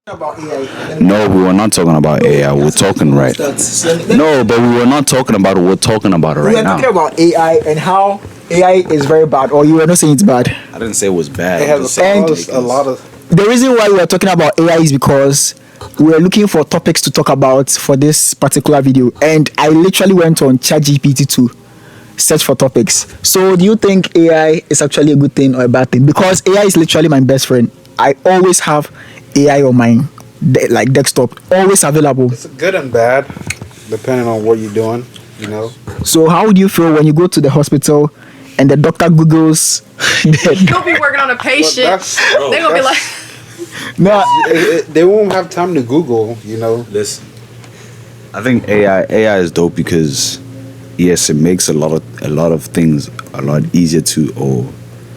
About AI. No, we were not talking about AI. We're talking right. No, but we were not talking about it. We're talking about it We right were talking now. about AI and how AI is very bad, or you were not saying it's bad. I didn't say it was bad. It I'm has just saying a lot of. The reason why we are talking about AI is because we are looking for topics to talk about for this particular video, and I literally went on ChatGPT to search for topics. So, do you think AI is actually a good thing or a bad thing? Because AI is literally my best friend. I always have AI on my like desktop, always available. It's good and bad, depending on what you're doing. You know. So, how do you feel when you go to the hospital and the doctor googles? You'll be working on a patient. They're gonna be like, No, They won't have time to Google. You know. Listen, I think AI is dope because yes, it makes a lot of things a lot easier to or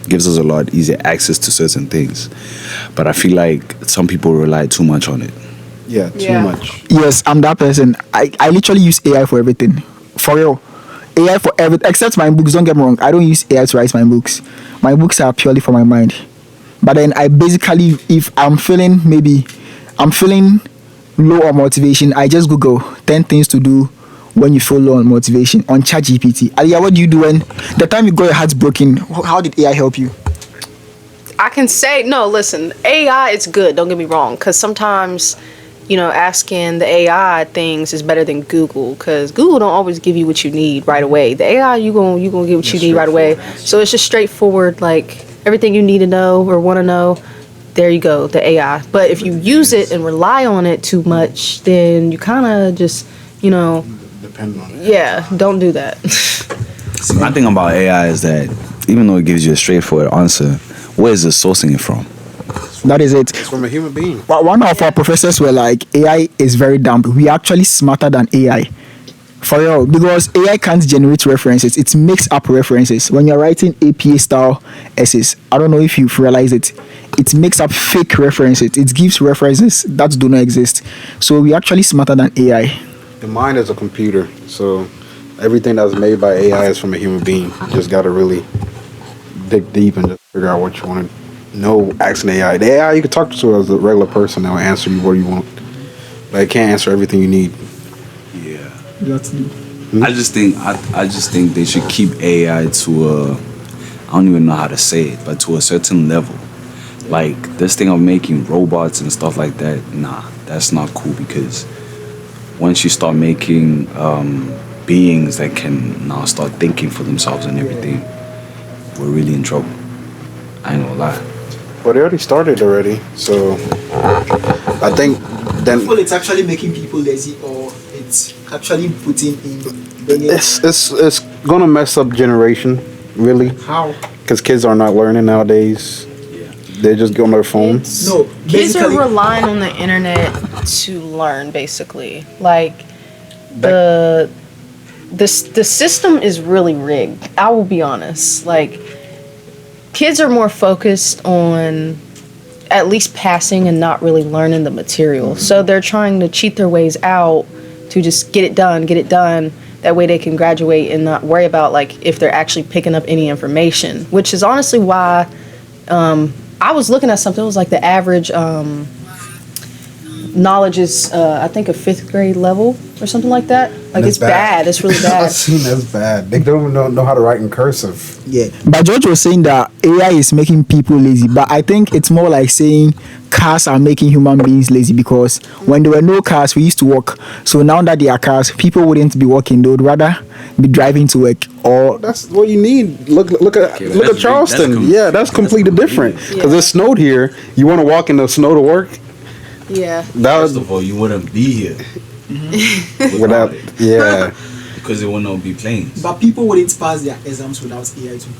gives us a lot easier access to certain things. But I feel like some people rely too much on it. Yeah. Too Yeah. much. yes, I'm that person. I literally use AI for everything. For real. AI for everything except my books. Don't get me wrong. I don't use AI to write my books. My books are purely for my mind. But then I basically, if I'm feeling low on motivation, I just Google 10 things to do when you feel low on motivation on ChatGPT. Aliyah, what do you do when the time you got your heart broken? How did AI help you? I can say no. Listen, AI is good. Don't get me wrong, because sometimes, asking the AI things is better than Google, because Google don't always give you what you need right away. The AI, you gonna get what you need right away. So it's just straightforward, like everything you need to know or want to know. There you go, the AI. But if you use it and rely on it too much, then you kind of just, Depending on it. yeah, don't do that. See, my thing about AI is that even though it gives you a straightforward answer, where is it sourcing it from? That is it. It's from a human being. Well, one of our professors were like, AI is very dumb. We are actually smarter than AI. For real. Because AI can't generate references. It makes up references. When you're writing APA style essays, I don't know if you've realized it. It makes up fake references. It gives references that do not exist. So we're actually smarter than AI. The mind is a computer, so everything that's made by AI is from a human being. You just gotta really dig deep and just figure out what you want to know. Asking AI, the AI you can talk to as a regular person. They'll answer you what you want, but it can't answer everything you need. Yeah. That's I just think they should keep AI to I don't even know how to say it, but to a certain level. Like this thing of making robots and stuff like that, nah, that's not cool because once you start making beings that can now start thinking for themselves and everything, we're really in trouble. I ain't gonna lie. But it already started already, so I think then it's actually making people lazy, or it's actually putting in bringing it's gonna mess up generation really how because kids are not learning nowadays. They just get on their phone. no Kids are basically relying on the internet to learn, basically. Like the system is really rigged. I will be honest. Like kids are more focused on at least passing and not really learning the material. So they're trying to cheat their ways out to just get it done. That way they can graduate and not worry about like if they're actually picking up any information. Which is honestly why I was looking at something. It was like the average knowledge is, I think, a 5th grade level or something like that. Like it's bad. It's really I've bad. seen that's bad. They don't know how to write in cursive. yeah. But George was saying that AI is making people lazy, but I think it's more like saying cars are making human beings lazy, because when there were no cars, we used to walk. So now that there are cars, people wouldn't be walking. They would rather be driving to work or That's what you need. Look at Charleston. That's completely different. Because Yeah. it snowed here. You want to walk in the snow to work? Yeah. That First was of all, you wouldn't be here without. it Yeah, because there would not be planes. But people wouldn't pass their exams without AI too.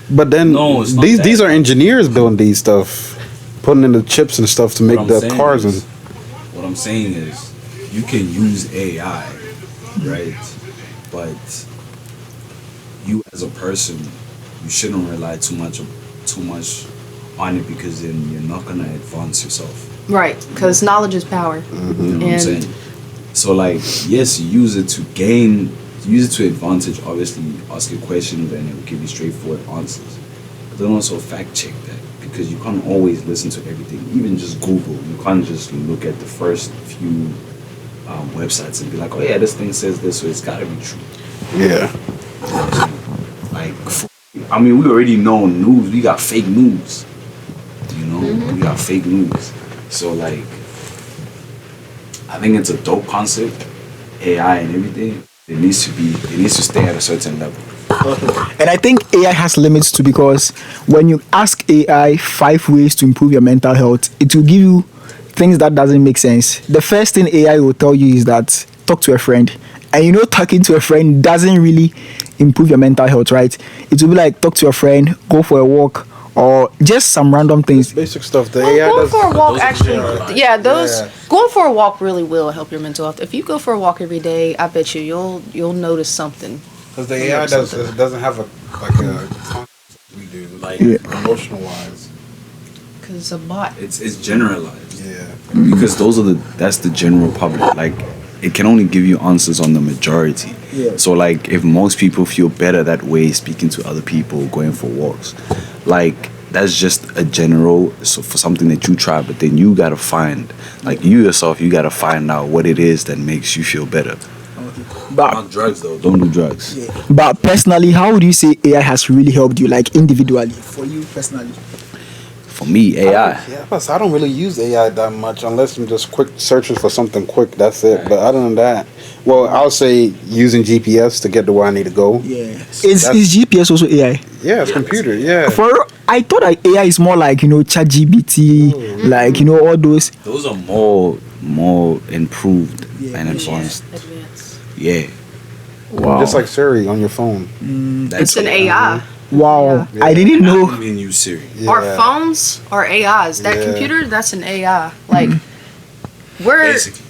but then No, it's not these that. are engineers building these stuff, putting in the chips and stuff to make What I'm the saying cars. is- And What I'm saying is, you can use AI, right? But you as a person, you shouldn't rely too much on it because then you're not gonna advance yourself. Right. Because knowledge is power. You know what I'm And saying? So like, yes, you use it to advantage. Obviously, you ask a question, then it will give you straightforward answers. But then also fact check that because you can't always listen to everything. Even just Google, you can't just look at the first few websites and be like, oh yeah, this thing says this, so it's gotta be true. Yeah. Like, I mean, we already know news. We got fake news. You know, we got fake news. So like, I think it's a dope concept, AI and everything. It needs to stay at a certain level. And I think AI has limits too, because when you ask AI 5 ways to improve your mental health, it will give you things that doesn't make sense. The first thing AI will tell you is that talk to a friend. And you know, talking to a friend doesn't really improve your mental health, right? It will be like talk to a friend, go for a walk, or just some random things. Basic stuff. The Well, AI going does. for a walk those are actually, generalized. yeah, those Yeah. going for a walk really will help your mental health. If you go for a walk every day, I bet you'll notice something. Because the AI doesn't have a concept we do, Like, emotional wise. Cause it's a bot. it's generalized. Yeah. Because that's the general public. Like, it can only give you answers on the majority. Yeah. So like, if most people feel better that way, speaking to other people, going for walks, like, that's just a general, so for something that you try, but then you gotta find, like, you yourself, you gotta find out what it is that makes you feel better. But Not drugs though. Don't do drugs. But personally, how would you say AI has really helped you, like individually? For you personally. For me, AI. Yeah, plus I don't really use AI that much unless I'm just quick searching for something quick. That's it. But other than that, well, I'll say using GPS to get to where I need to go. Yeah. Is GPS also AI? Yeah, it's computer. Yeah. I thought that AI is more like, ChatGPT, like, all those. Those are more improved and advanced. Advanced. Yeah. Wow. Just like Siri on your phone. It's an AI. Wow. Yeah. I didn't I know. don't even use Siri. Yeah. Our phones are AIs. That Yeah. computer, that's an AI. Like, we're Basically.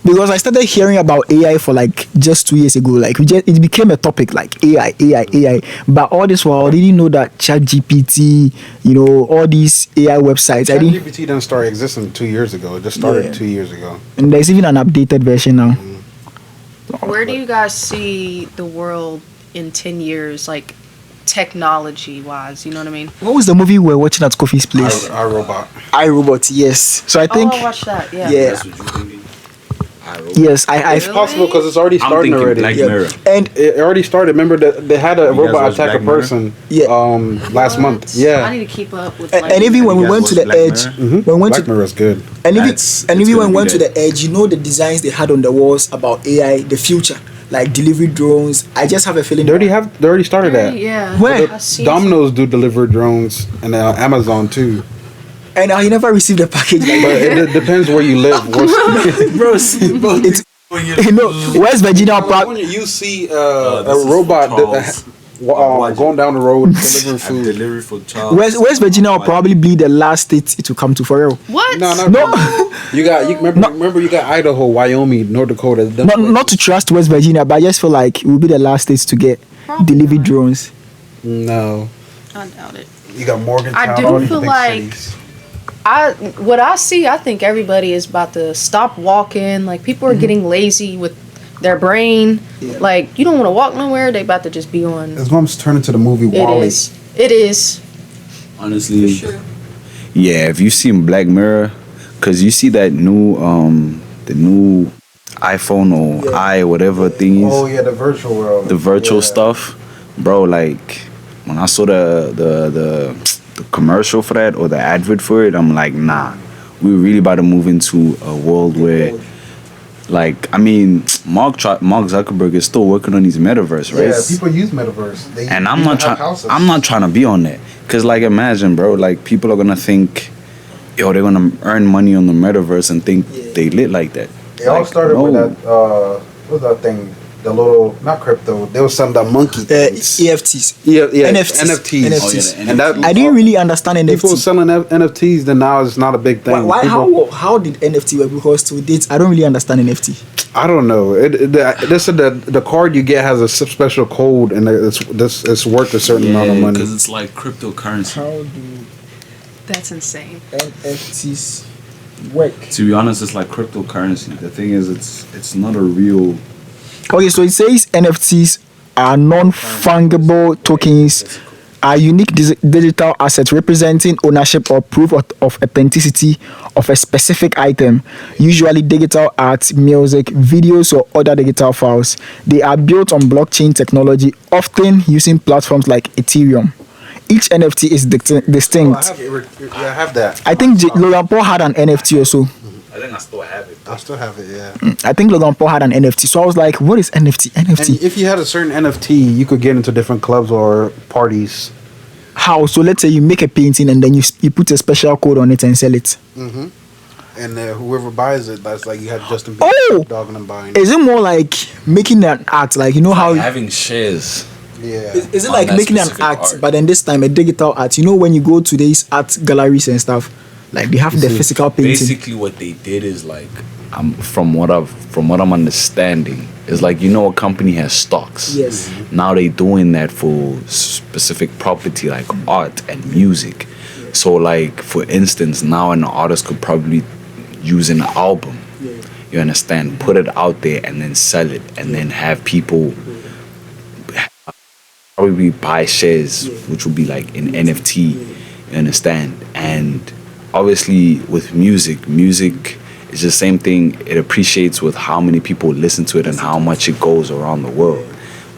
Because I started hearing about AI for like just 2 years ago. Like it became a topic like AI. But all this while I didn't know that ChatGPT, all these AI websites. I didn't, ChatGPT didn't start existing 2 years ago. It just started Yeah. 2 years ago. and there's even an updated version now. Where do you guys see the world in 10 years, like technology wise? You know what I mean? What was the movie we were watching at Kofi's place? Our robot. iRobot. Yes. So I think Oh, I watched that. Yeah. Yeah. That's what you thinking? yes. I It's possible because it's already I'm starting thinking already. Black yeah. Mirror. And It already started. Remember that they had a You guys robot watch attack a Black Mirror? person. Yeah. Last What? month. I Yeah. need to keep up with. and even when we guys went to watch the Black edge, Mirror? when we went Black to Mirror is good. and even It's when gonna we be went to there. the edge, the designs they had on the walls about AI, the future, like delivery drones. I just have a feeling They already started that. Yeah. Where? I seen Domino's do deliver drones and Amazon too. and I never received a package like But that. it depends where you live. bro, it's West Virginia When you see this a is robot Charles. going down the road delivering food. Delivery for Charles. West Virginia will probably be the last state it will come to for real. What? No. You remember you got Idaho, Wyoming, North Dakota. Not to trust West Virginia, but I just feel like it will be the last states to get Probably delivery not. drones. No. I doubt it. You got Morgantown. I do all these feel big like- cities. What I see, I think everybody is about to stop walking. Like, people are getting lazy with their brain. Yeah. Like, you don't want to walk nowhere. They about to just be on. It's going to turn into the movie It Wall-E. is. It is. Honestly, Sure. yeah. If you seen Black Mirror, cause you see that new the new iPhone or Yeah. whatever thing is, Oh yeah, the virtual world. the virtual Yeah. stuff, bro. Like, when I saw the commercial for that or the advert for it, I'm like, nah, we're really about to move into a world where, like, I mean, Mark Zuckerberg is still working on his metaverse, right? Yeah, people use metaverse. They And I'm even not have trying. houses. I'm not trying to be on that, cause like, imagine, bro, like, people are gonna think, yo, they're gonna earn money on the metaverse and think Yeah. they lit like that. It all Like, started no. with that. What was that thing? The little, not crypto. There was some that monkey things. EFTs. Yeah, NFTs. NFTs. Oh, yeah, the And that I didn't really understand people NFT. selling NFTs. Then now it's not a big thing. Why? People- How did NFT work? Because to date, I don't really understand NFT. I don't know. They said that the card you get has a special code, and it's worth a certain amount of money. cause it's like cryptocurrency. How do That's insane. NFTs work? To be honest, it's like cryptocurrency. The thing is, it's not a real. Okay, so it says NFTs are non-fungible tokens are unique digital assets representing ownership or proof of authenticity of a specific item, usually digital art, music, videos, or other digital files. They are built on blockchain technology, often using platforms like Ethereum. Each NFT is distinct. I have that. I think Logan Paul had an NFT also. I think I still have it. I still have it, yeah. I think Logan Paul had an NFT. So I was like, what is NFT? And NFT. if you had a certain NFT, you could get into different clubs or parties. How? So let's say you make a painting and then you put a special code on it and sell it. And whoever buys it, that's like you have Justin Oh! Bieber dogging and buying. Is it more like making an art? Like, you know how... Having shares. Yeah. Is it On like that making an specific art, art. but then this time a digital art? You know when you go to these art galleries and stuff, like they have the physical painting. Basically, what they did is like, from what I'm understanding, is like, you know, a company has stocks. Yes. Now they doing that for specific property like art and music. So like, for instance, now an artist could probably use an album. You understand? Put it out there and then sell it, and then have people probably buy shares, which will be like an NFT. You understand? And obviously, with music is the same thing. It appreciates with how many people listen to it and how much it goes around the world.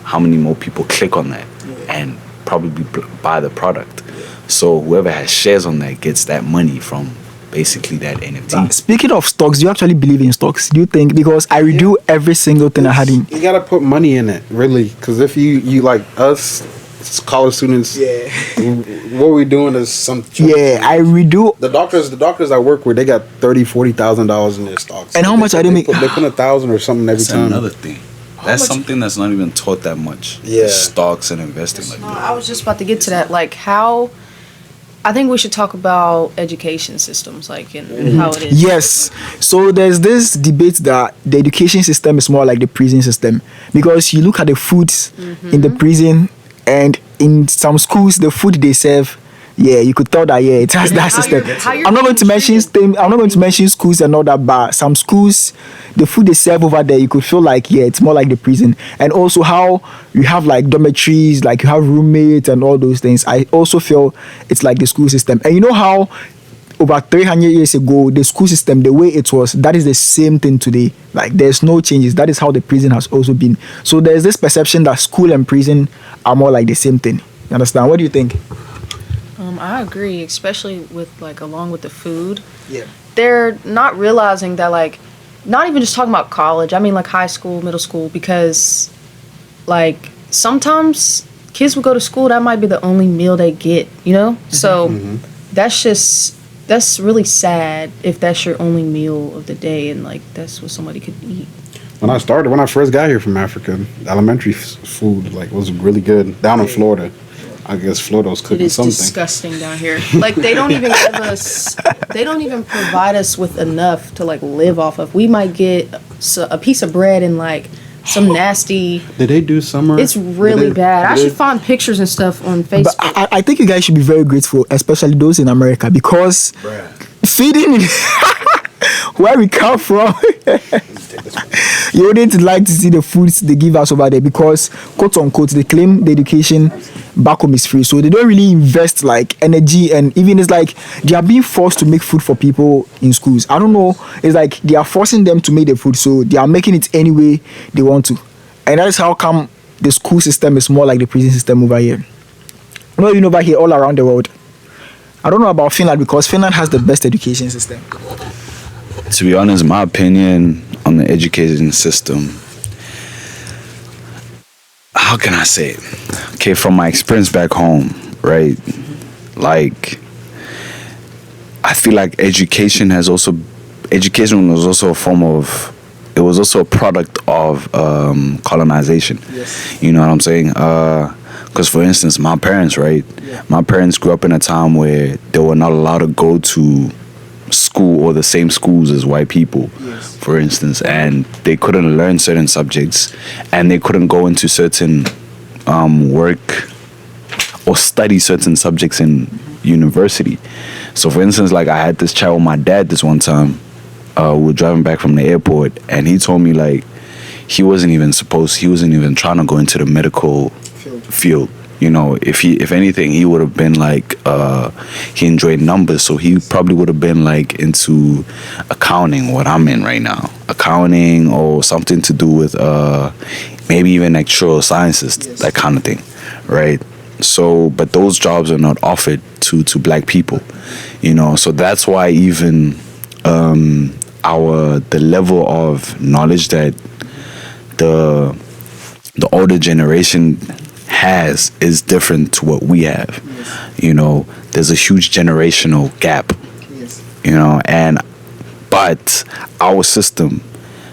How many more people click on that and probably buy the product. So whoever has shares on that gets that money from basically that NFT. Speaking of stocks, do you actually believe in stocks? Do you think? Because I redo every single thing I had in. You gotta put money in it, really, because if you like us college students, what we're doing is some. Yeah, I redo. The doctors I work with, they got $30,000-$40,000 in their stocks. And how much are they making? They put 1,000 or something every That's time. another thing. That's something that's not even taught that much. Yeah. Stocks and investing like No, that. I was just about to get to that. Like, how. I think we should talk about education systems, like, and how it is. Yes. So there's this debate that the education system is more like the prison system, because you look at the foods in the prison, and in some schools the food they serve, yeah, you could tell that it has that How system. you're- how you're I'm not going to being mention treated. I'm not going to mention schools and all that, but some schools, the food they serve over there, you could feel like it's more like the prison. And also how you have like dormitories, like you have roommates and all those things. I also feel it's like the school system. And you know how over 300 years ago, the school system, the way it was, that is the same thing today. Like there's no changes. That is how the prison has also been. So there's this perception that school and prison are more like the same thing. You understand? What do you think? I agree, especially with, like, along with the food. Yeah. They're not realizing that, like, not even just talking about college. I mean, like, high school, middle school, because, like, sometimes kids will go to school, that might be the only meal they get, you know? So that's really sad if that's your only meal of the day and, like, that's what somebody could eat. When I first got here from Africa, elementary food like was really good down in Florida. I guess Florida was It cooking is something. disgusting down here. Like, they don't even give us, they don't even provide us with enough to, like, live off of. We might get a piece of bread and, like, some nasty. Did they do summer? It's really Did they- bad. I did should they- find pictures and stuff on But Facebook. I think you guys should be very grateful, especially those in America, because feeding where we come from, you wouldn't like to see the foods they give us over there, because quote unquote they claim the education back home is free, so they don't really invest like energy, and even it's like they are being forced to make food for people in schools. I don't know, it's like they are forcing them to make the food, so they are making it any way they want to, and that is how come the school system is more like the prison system over here. Not even over here, all around the world. I don't know about Finland, because Finland has the best education system. To be honest, my opinion on the education system, how can I say it? Okay, from my experience back home, right? Like, I feel like education was also a form of, it was also a product of colonization. Yes. You know what I'm saying? Because for instance, my parents, right? Yeah. My parents grew up in a time where they were not allowed to go to school or the same schools as white people, Yes. for instance, and they couldn't learn certain subjects, and they couldn't go into certain work or study certain subjects in university. So for instance, like I had this chat with my dad this one time. We were driving back from the airport, and he told me like he wasn't even trying to go into the medical field. You know, if anything, he would have been like he enjoyed numbers, so he probably would have been like into accounting, what I'm in right now, accounting or something to do with maybe even actuarial sciences, that kind of thing, right? So, but those jobs are not offered to black people, you know. So that's why even the level of knowledge that the older generation has is different to what we have. You know, there's a huge generational gap. You know, but our system,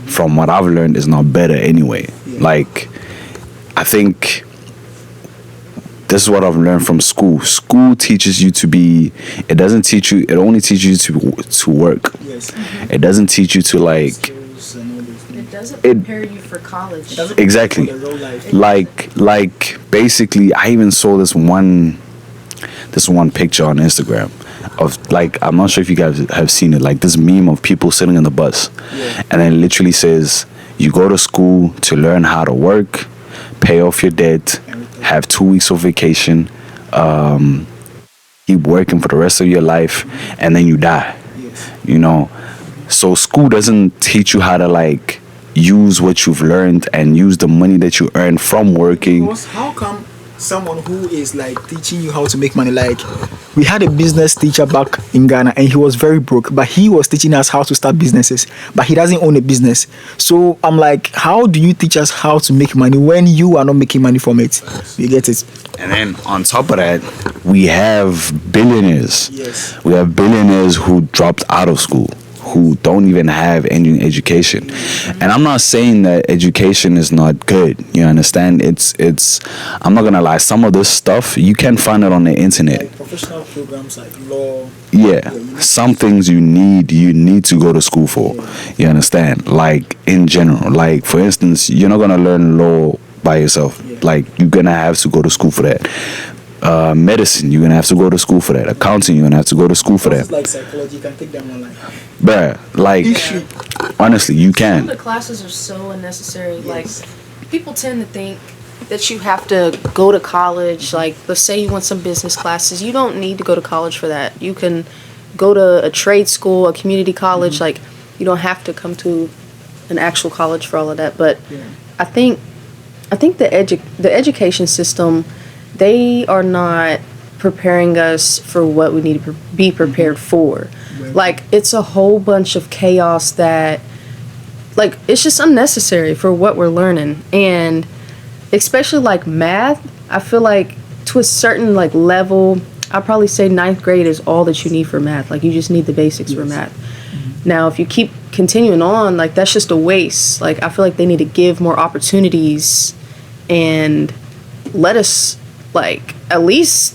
from what I've learned, is not better anyway. Like, I think this is what I've learned from school. School teaches you to be. It doesn't teach you. It only teaches you to work. It doesn't teach you to like. It doesn't prepare you for college. Exactly. Like basically, I even saw this one picture on Instagram of, like, I'm not sure if you guys have seen it, like this meme of people sitting in the bus, and then it literally says, you go to school to learn how to work, pay off your debt, have 2 weeks of vacation, keep working for the rest of your life, and then you die. You know, so school doesn't teach you how to like use what you've learned and use the money that you earn from working. Because how come someone who is like teaching you how to make money, like we had a business teacher back in Ghana and he was very broke, but he was teaching us how to start businesses, but he doesn't own a business. So I'm like, how do you teach us how to make money when you are not making money from it? You get it? And then on top of that, we have billionaires. We have billionaires who dropped out of school, who don't even have any education. And I'm not saying that education is not good. You understand? It's I'm not gonna lie, some of this stuff you can find it on the internet. Like professional programs like law. Yeah. Some things you need to go to school for. You understand? Like in general. Like for instance, you're not gonna learn law by yourself. Like you're gonna have to go to school for that. Medicine, you're gonna have to go to school for that. Accounting, you're gonna have to go to school for that. Like psychology, you can take them online. Bruh, like honestly, you Some can. of the classes are so unnecessary. Like, people tend to think that you have to go to college. Like, let's say you want some business classes. You don't need to go to college for that. You can go to a trade school, a community college. Like, you don't have to come to an actual college for all of that. But I think the education system, they are not preparing us for what we need to be prepared for. Like, it's a whole bunch of chaos that, like, it's just unnecessary for what we're learning. And especially like math, I feel like to a certain like level, I'd probably say 9th grade is all that you need for math. Like, you just need the basics for math. Now, if you keep continuing on, like, that's just a waste. Like, I feel like they need to give more opportunities and let us, like, at least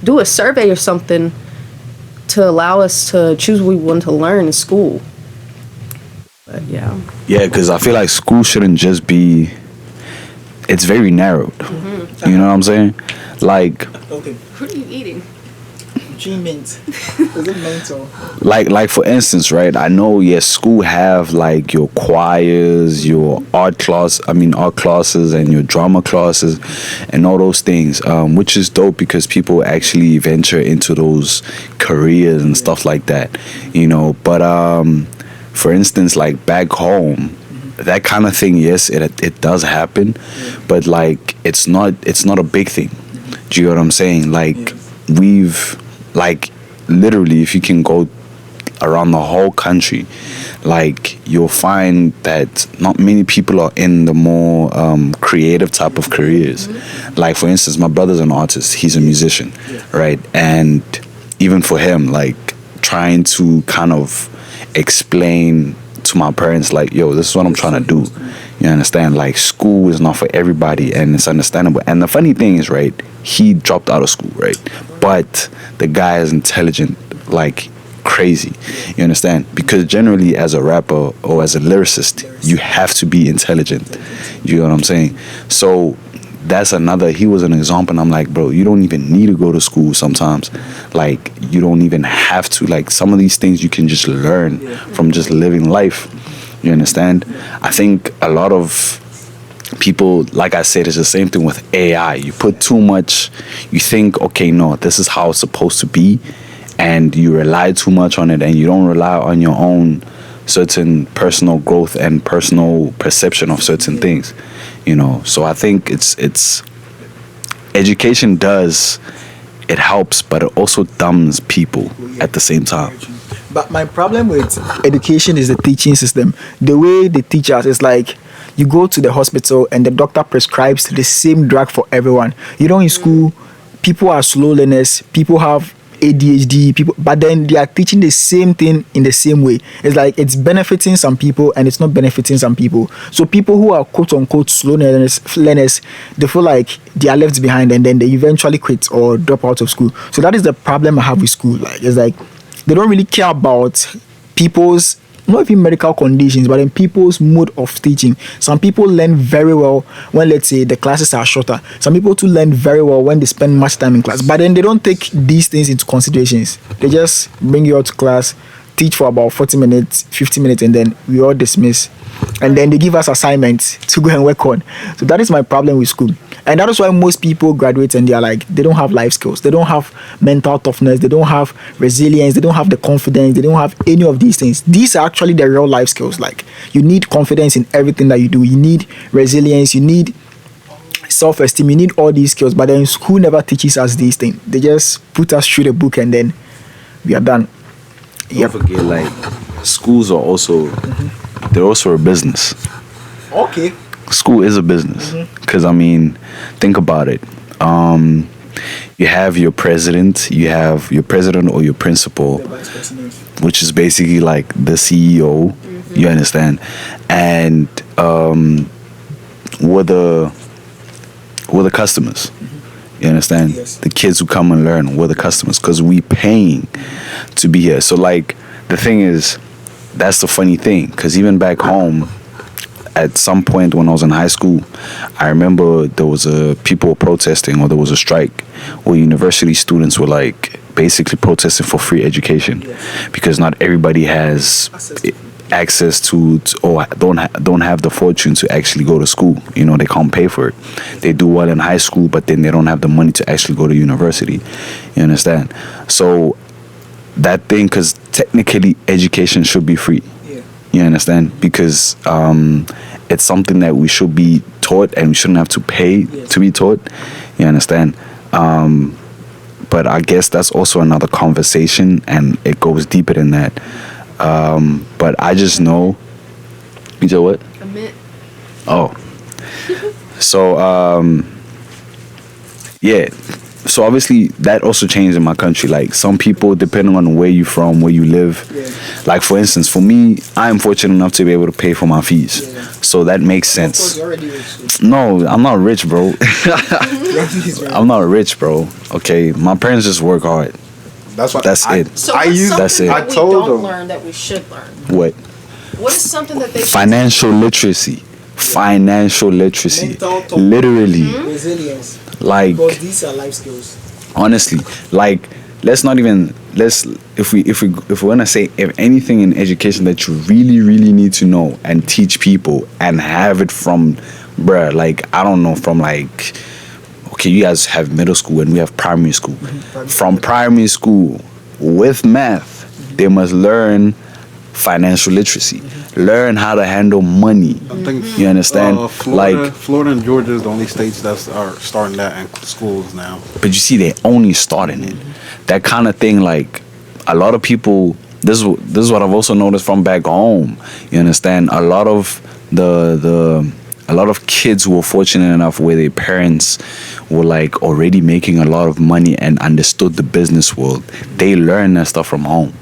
do a survey or something to allow us to choose what we want to learn in school. But yeah. Yeah, because I feel like school shouldn't just be. It's very narrowed. You know what I'm saying? Like. Okay. What are you eating? Mint. Is it mental? Like for instance, right? I know school have like your choirs, your art classes, and your drama classes, and all those things, which is dope because people actually venture into those careers and stuff like that, you know. But for instance, like back home, that kind of thing, yes, it does happen, but like it's not a big thing. Do you know what I'm saying? Like we've. Like, literally, if you can go around the whole country, like, you'll find that not many people are in the more creative type of careers. Like, for instance, my brother's an artist. He's a musician, right? And even for him, like, trying to kind of explain to my parents, like, yo, this is what I'm trying to do. You understand? Like, school is not for everybody, and it's understandable. And the funny thing is, right, he dropped out of school, right? But the guy is intelligent, like crazy. You understand? Because generally, as a rapper or as a lyricist, you have to be intelligent. You know what I'm saying? So that's another. He was an example. And I'm like, bro, you don't even need to go to school sometimes. Like, you don't even have to. Like, some of these things you can just learn from just living life. You understand? I think a lot of people, like I said, it's the same thing with AI. You put too much, you think, okay, no, this is how it's supposed to be, and you rely too much on it, and you don't rely on your own certain personal growth and personal perception of certain things, you know. So I think it's education does, it helps, but it also dumbs people at the same time. But my problem with education is the teaching system. The way they teach us is like you go to the hospital and the doctor prescribes the same drug for everyone. You know, in school, people are slow learners, people have ADHD, people, but then they are teaching the same thing in the same way. It's like it's benefiting some people and it's not benefiting some people. So people who are quote unquote slow learners, they feel like they are left behind and then they eventually quit or drop out of school. So that is the problem I have with school. Like it's like they don't really care about people's, not even medical conditions, but in people's mode of teaching. Some people learn very well when, let's say, the classes are shorter. Some people too learn very well when they spend much time in class, but then they don't take these things into considerations. They just bring you out to class, teach for about 40 minutes, 50 minutes, and then we all dismiss. And then they give us assignments to go and work on. So that is my problem with school. And that is why most people graduate and they are like, they don't have life skills. They don't have mental toughness. They don't have resilience. They don't have the confidence. They don't have any of these things. These are actually the real life skills. Like you need confidence in everything that you do. You need resilience. You need self-esteem. You need all these skills. But then school never teaches us these things. They just put us through the book and then we are done. Don't forget, like, schools are also, they're also a business. Okay. School is a business. Because, I mean, think about it. You have your president, or your principal, which is basically like the CEO, you understand? And we're the customers. You understand? Yes. The kids who come and learn, we're the customers because we paying to be here. So like the thing is, that's the funny thing, because even back home, at some point when I was in high school, I remember there was people were protesting, or there was a strike where university students were like basically protesting for free education, because not everybody has access to or don't have the fortune to actually go to school. You know, they can't pay for it. They do well in high school, but then they don't have the money to actually go to university. You understand? So that thing, because technically education should be free. You understand? Because it's something that we should be taught, and we shouldn't have to pay to be taught. You understand? But I guess that's also another conversation, and it goes deeper than that. But I just know. You know what? Admit. Oh. So yeah. So obviously that also changed in my country. Like some people, depending on where you're from, where you live. Like for instance, for me, I am fortunate enough to be able to pay for my fees. So that makes sense. No, I'm not rich, bro. I'm not rich, bro. Okay, my parents just work hard. That's what. That's it. So I what's use- something that's it. that I we told don't them. learn that we should learn? What? What is something that they Financial literacy. Financial literacy. Mental toughness. Literally. Resilience. Like Because these are life skills. honestly, like if we want to say, if anything in education that you really need to know and teach people and have it from, bruh, like I don't know, from like, okay, you guys have middle school and we have primary school. From primary school with math, they must learn financial literacy, learn how to handle money. I think You understand? Florida and Georgia is the only states that are starting that in schools now. But you see, they only starting it. That kind of thing, like a lot of people. This is what I've also noticed from back home. You understand? A lot of a lot of kids who were fortunate enough where their parents were like already making a lot of money and understood the business world. They learn that stuff from home.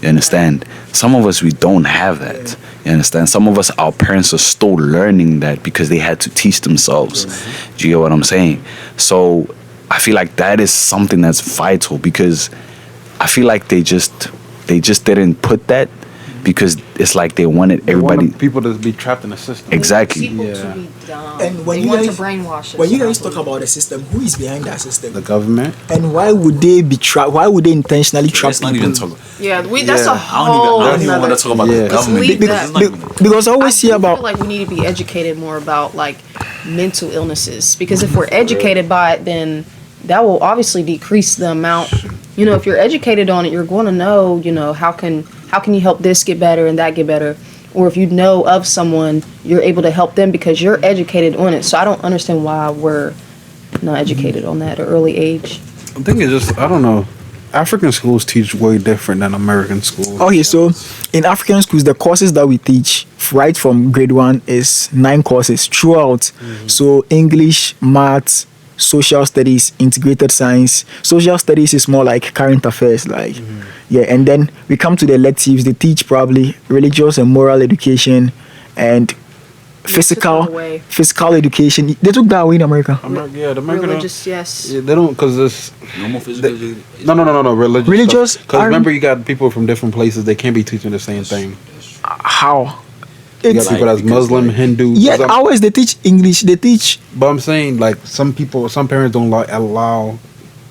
You understand? Some of us, we don't have that. You understand? Some of us, our parents are still learning that because they had to teach themselves. Do you get what I'm saying? So I feel like that is something that's vital, because I feel like they just didn't put that, because it's like they wanted everybody. People to be trapped in the system. Exactly. People Yeah. to be dumb. And when they you want guys- to brainwash us. When you guys talk about the system, who is behind that system? The government. And why would they be why would they intentionally trap Let's not people? even talk. yeah, that's Yeah. a whole. I don't even want to talk about Yeah. the government. Leave because that. it's not even- Because I always I hear do about feel like we need to be educated more about like mental illnesses. Because if we're educated by it, then that will obviously decrease the amount. You know, if you're educated on it, you're going to know, you know, how can you help this get better and that get better. Or if you know of someone, you're able to help them because you're educated on it. So I don't understand why we're not educated on that at an early age. I think it's just, I don't know. African schools teach way different than American schools. Okay, so in African schools, the courses that we teach right from grade 1 is 9 courses throughout. So English, maths, social studies, integrated science. Social studies is more like current affairs, like yeah. And then we come to the electives. They teach probably religious and moral education and physical away. physical education. They took that away in America. Yeah, the American Religious, yes. Yeah, they don't, because it's Normal physical. no religious. Religious Because are- remember, you got people from different places. They can't be teaching the same thing. How? You It's got people that's because, Muslim, like- Hindu. yeah. 'cause I'm- Always they teach English. They teach But I'm saying, like, some parents don't allow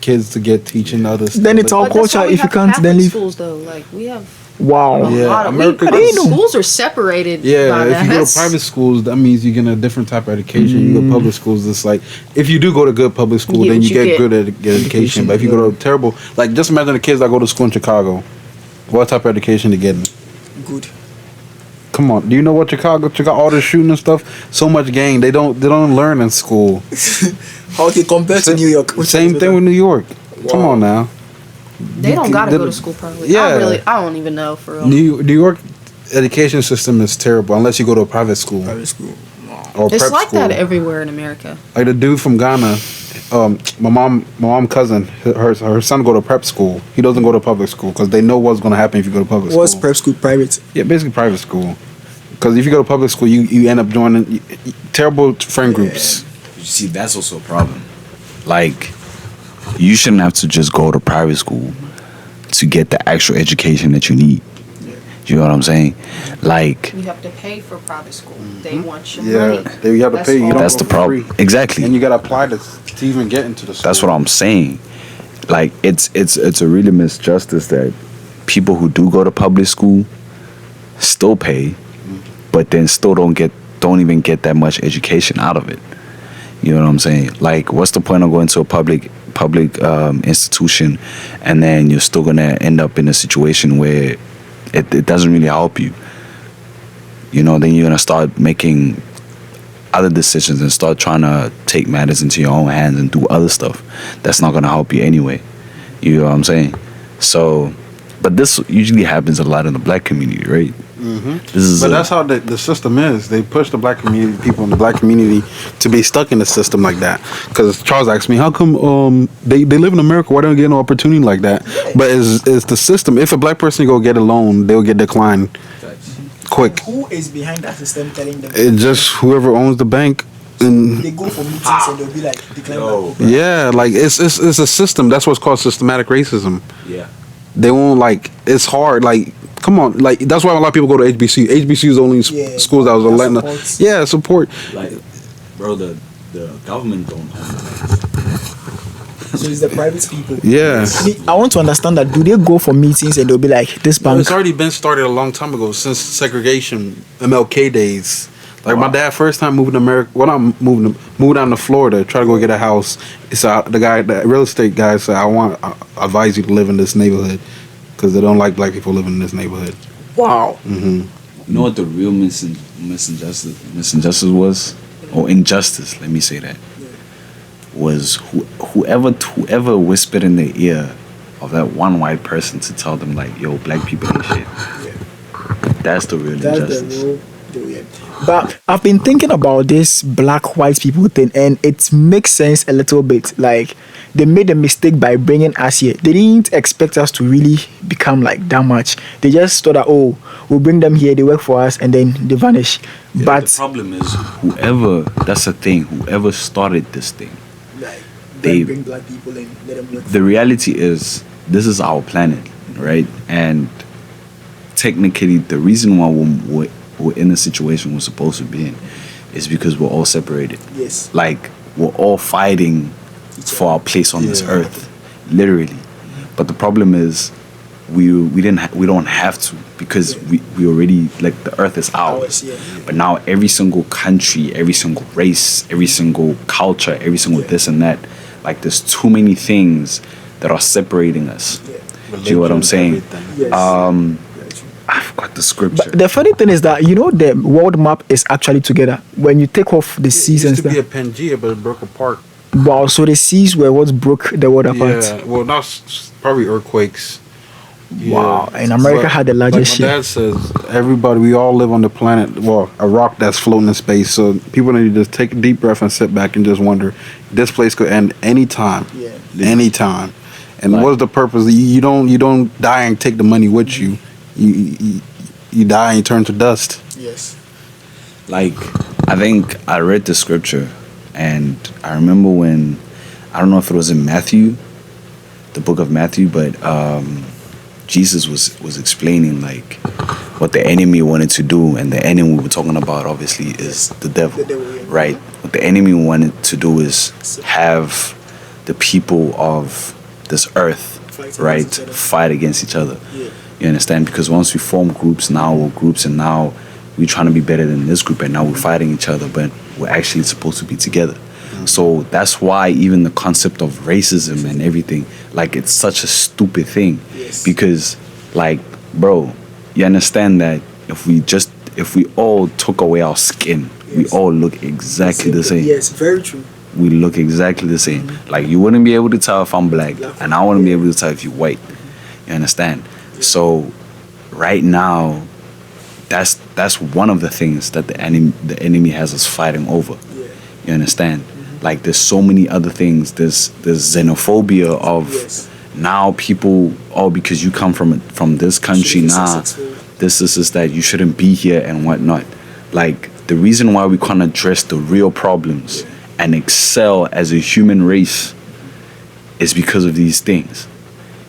kids to get teaching other stuff. Then it's all But that's why culture. we If you have can't, Catholic then leave. schools though, like we have Wow. Yeah, a lot of America- I didn't know. schools are separated. Yeah, by if that. you go to That's- private schools, that means you get a different type of education. You go to public schools, it's like, if you do go to good public school, Yeah, then but you you get get good education. But if you go to terrible, like, just imagine the kids that go to school in Chicago. What type of education they getting? Good. Come on, do you know what Chicago, all the shooting and stuff? So much gang. They don't learn in school. Okay, compared to New York. which Same is thing with New York. Come Wow. on now. they don't gotta the- go to school probably. Yeah. I don't even know for real. New York education system is terrible unless you go to a private school private school. Wow. or It's prep like school. that everywhere in America. Like the dude from Ghana, my mom cousin, her son go to prep school. He doesn't go to public school because they know what's gonna happen if you go to public What's school. prep school? Private. Yeah, basically private school. Because if you go to public school, you end up joining terrible friend groups. You see, that's also a problem. Like, you shouldn't have to just go to private school to get the actual education that you need. You know what I'm saying? Like, You have to pay for private school. They want your Yeah, money. you have to That's pay. You all. don't that's go the for problem. free. Exactly. And you gotta apply to even get into the school. That's what I'm saying. Like, it's a really misjustice that people who do go to public school still pay, but then still don't even get that much education out of it. You know what I'm saying? Like, what's the point of going to a public institution and then you're still gonna end up in a situation where it doesn't really help you? You know, then you're gonna start making other decisions and start trying to take matters into your own hands and do other stuff that's not gonna help you anyway. You know what I'm saying? So, but this usually happens a lot in the black community, right? This is But that's how the system is. They push the black community, people in the black community, to be stuck in the system like that. Because Charles asked me, how come they live in America? Why don't they get an opportunity like that? But it's the system. If a black person go get a loan, they'll get declined quick. Who is behind that system telling them? It's just whoever owns the bank. And They go for meetings and they'll be like, decline. Yo. yeah, like it's a system. That's what's called systematic racism. Yeah. They won't, like, it's hard. Like, come on, like, that's why a lot of people go to HBC. HBC is the only Yeah, schools that was that letting. supports. Yeah, support. Like, bro, the government don't own So it's the private people. Yeah. I want to understand that. Do they go for meetings and they'll be like, this Well, bank? it's already been started a long time ago, since segregation, MLK days. Like, my dad first time moving to America, moved down to Florida, try to go get a house. So the real estate guy said, I advise you to live in this neighborhood because they don't like black people living in this neighborhood. Wow. You know what the real misinjustice was, or injustice? Let me say that was whoever whispered in their ear of that one white person to tell them like, "Yo, black people ain't shit." That's the real That's injustice. the rule. But I've been thinking about this black white people thing, and it makes sense a little bit. Like, they made a mistake by bringing us here. They didn't expect us to really become like that much. They just thought that, oh, we'll bring them here, they work for us, and then they vanish. The But problem is that's the thing. Whoever started this thing, like, they- bring black people and let them work. the reality is this is our planet, right? And technically, the reason why we're in the situation we're supposed to be in is because we're all separated. Yes. Like, we're all fighting for our place on this Yeah. earth, literally. But the problem is, we don't have to, because we already, like, the earth is ours. But now every single country, every single race, every single culture, every single this and that, like, there's too many things that are separating us. Do you know what I'm saying? I forgot the scripture. But the funny thing is that, you know, the world map is actually together. When you take off the seas It and used to be a stuff. Pangea, but it broke apart. Wow, so the seas were what broke the world apart. Yeah, well, that's probably earthquakes. Wow, and America had the largest like my share. dad says, everybody, we all live on the planet, well, a rock that's floating in space. So people need to just take a deep breath and sit back and just wonder, this place could end anytime, anytime. And Like- what's the purpose? You don't die and take the money with you. You die and you turn to dust. Yes. Like, I think I read the scripture, and I remember when, I don't know if it was in Matthew, the book of Matthew, but Jesus was explaining, like, what the enemy wanted to do. And the enemy we're talking about, obviously, is the devil, right? What the enemy wanted to do is have the people of this earth, right, fight against each other. You understand? Because once we form groups, and now we're trying to be better than this group, and now we're fighting each other, but we're actually supposed to be together. So that's why even the concept of racism and everything, like, it's such a stupid thing. Because, like, bro, you understand that if we all took away our skin, we all look exactly the same. Yes, very true. We look exactly the same. Like, you wouldn't be able to tell if I'm black, and I wouldn't be able to tell if you're white. You understand? So right now, that's one of the things that the enemy has us fighting over. You understand? Like, there's so many other things. There's xenophobia of now people, oh, because you come from this country, this is that you shouldn't be here and whatnot. Like, the reason why we can't address the real problems and excel as a human race is because of these things.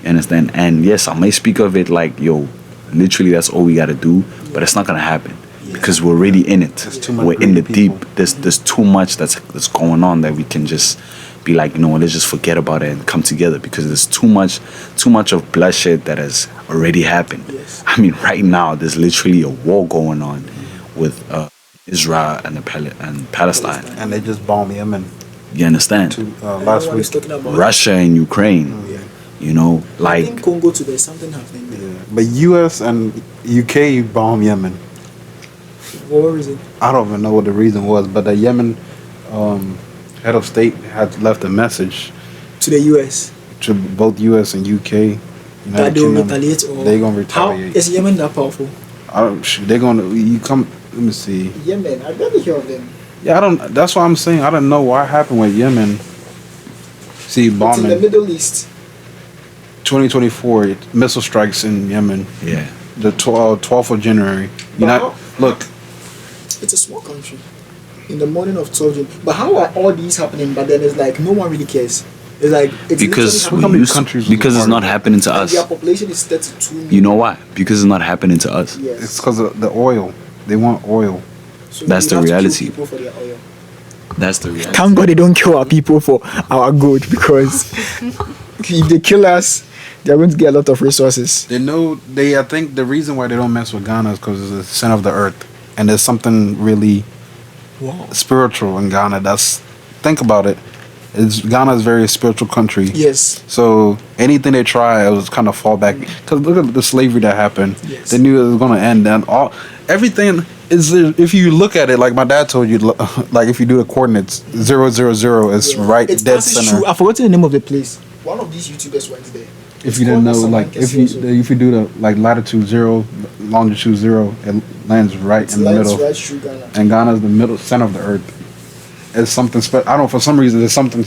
You understand? And yes, I may speak of it like, yo, literally that's all we gotta do, but it's not gonna happen because we're already in it. too much We're in the greedy deep. There's too much that's going on that we can just be like, you know what, let's just forget about it and come together, because there's too much of bloodshed that has already happened. I mean, right now there's literally a war going on with Israel and Palestine. And they just bombed Yemen You understand? last week. Russia and Ukraine. You know, like, Congo too, there's something happening there. Yeah. But US and UK bombed Yemen. What reason? I don't even know what the reason was, but the Yemen head of state had left a message To the US. to both US and UK. That United they will Kingdom. retaliate, or They gonna how retaliate. is Yemen that powerful? They're gonna. You come. Let me see. Yemen, I've never heard of them. Yeah, I don't. That's what I'm saying. I don't know what happened with Yemen. See, It's in the bombing. Middle East. 2024 missile strikes in Yemen. yeah. The 12th of January. Wow. Look. It's a small country. In the morning of 12 June. But how are all these happening? But then it's like no one really cares. It's like it's Because literally how we many used countries was because a it's part not of it? happening to happening. us. Their population is 32 million. You know why? Because it's not happening to us. Yes. It's because of the oil. They want oil. So That's we the have to kill reality. people for their oil. That's the reality. Thank God they don't kill our people for our good, because if they kill us, they're going to get a lot of resources. They know. I think the reason why they don't mess with Ghana is because it's the center of the earth, and there's something really Wow. spiritual in Ghana. Think about it. Ghana is a very spiritual country. Yes. So anything they try, it was kind of fall back. Because look at the slavery that happened. Yes. They knew it was going to end. And everything is, if you look at it, like my dad told you, like if you do the coordinates, 000 is right It's dead actually center. true. I've forgotten the name of the place. One of these YouTubers went there. If It's you didn't called know, like Asamoah if you do the like latitude 0, longitude 0, it lands right It's in the like middle. right through Ghana. And Ghana is the middle center of the earth. It's something special. I don't know, for some reason there's something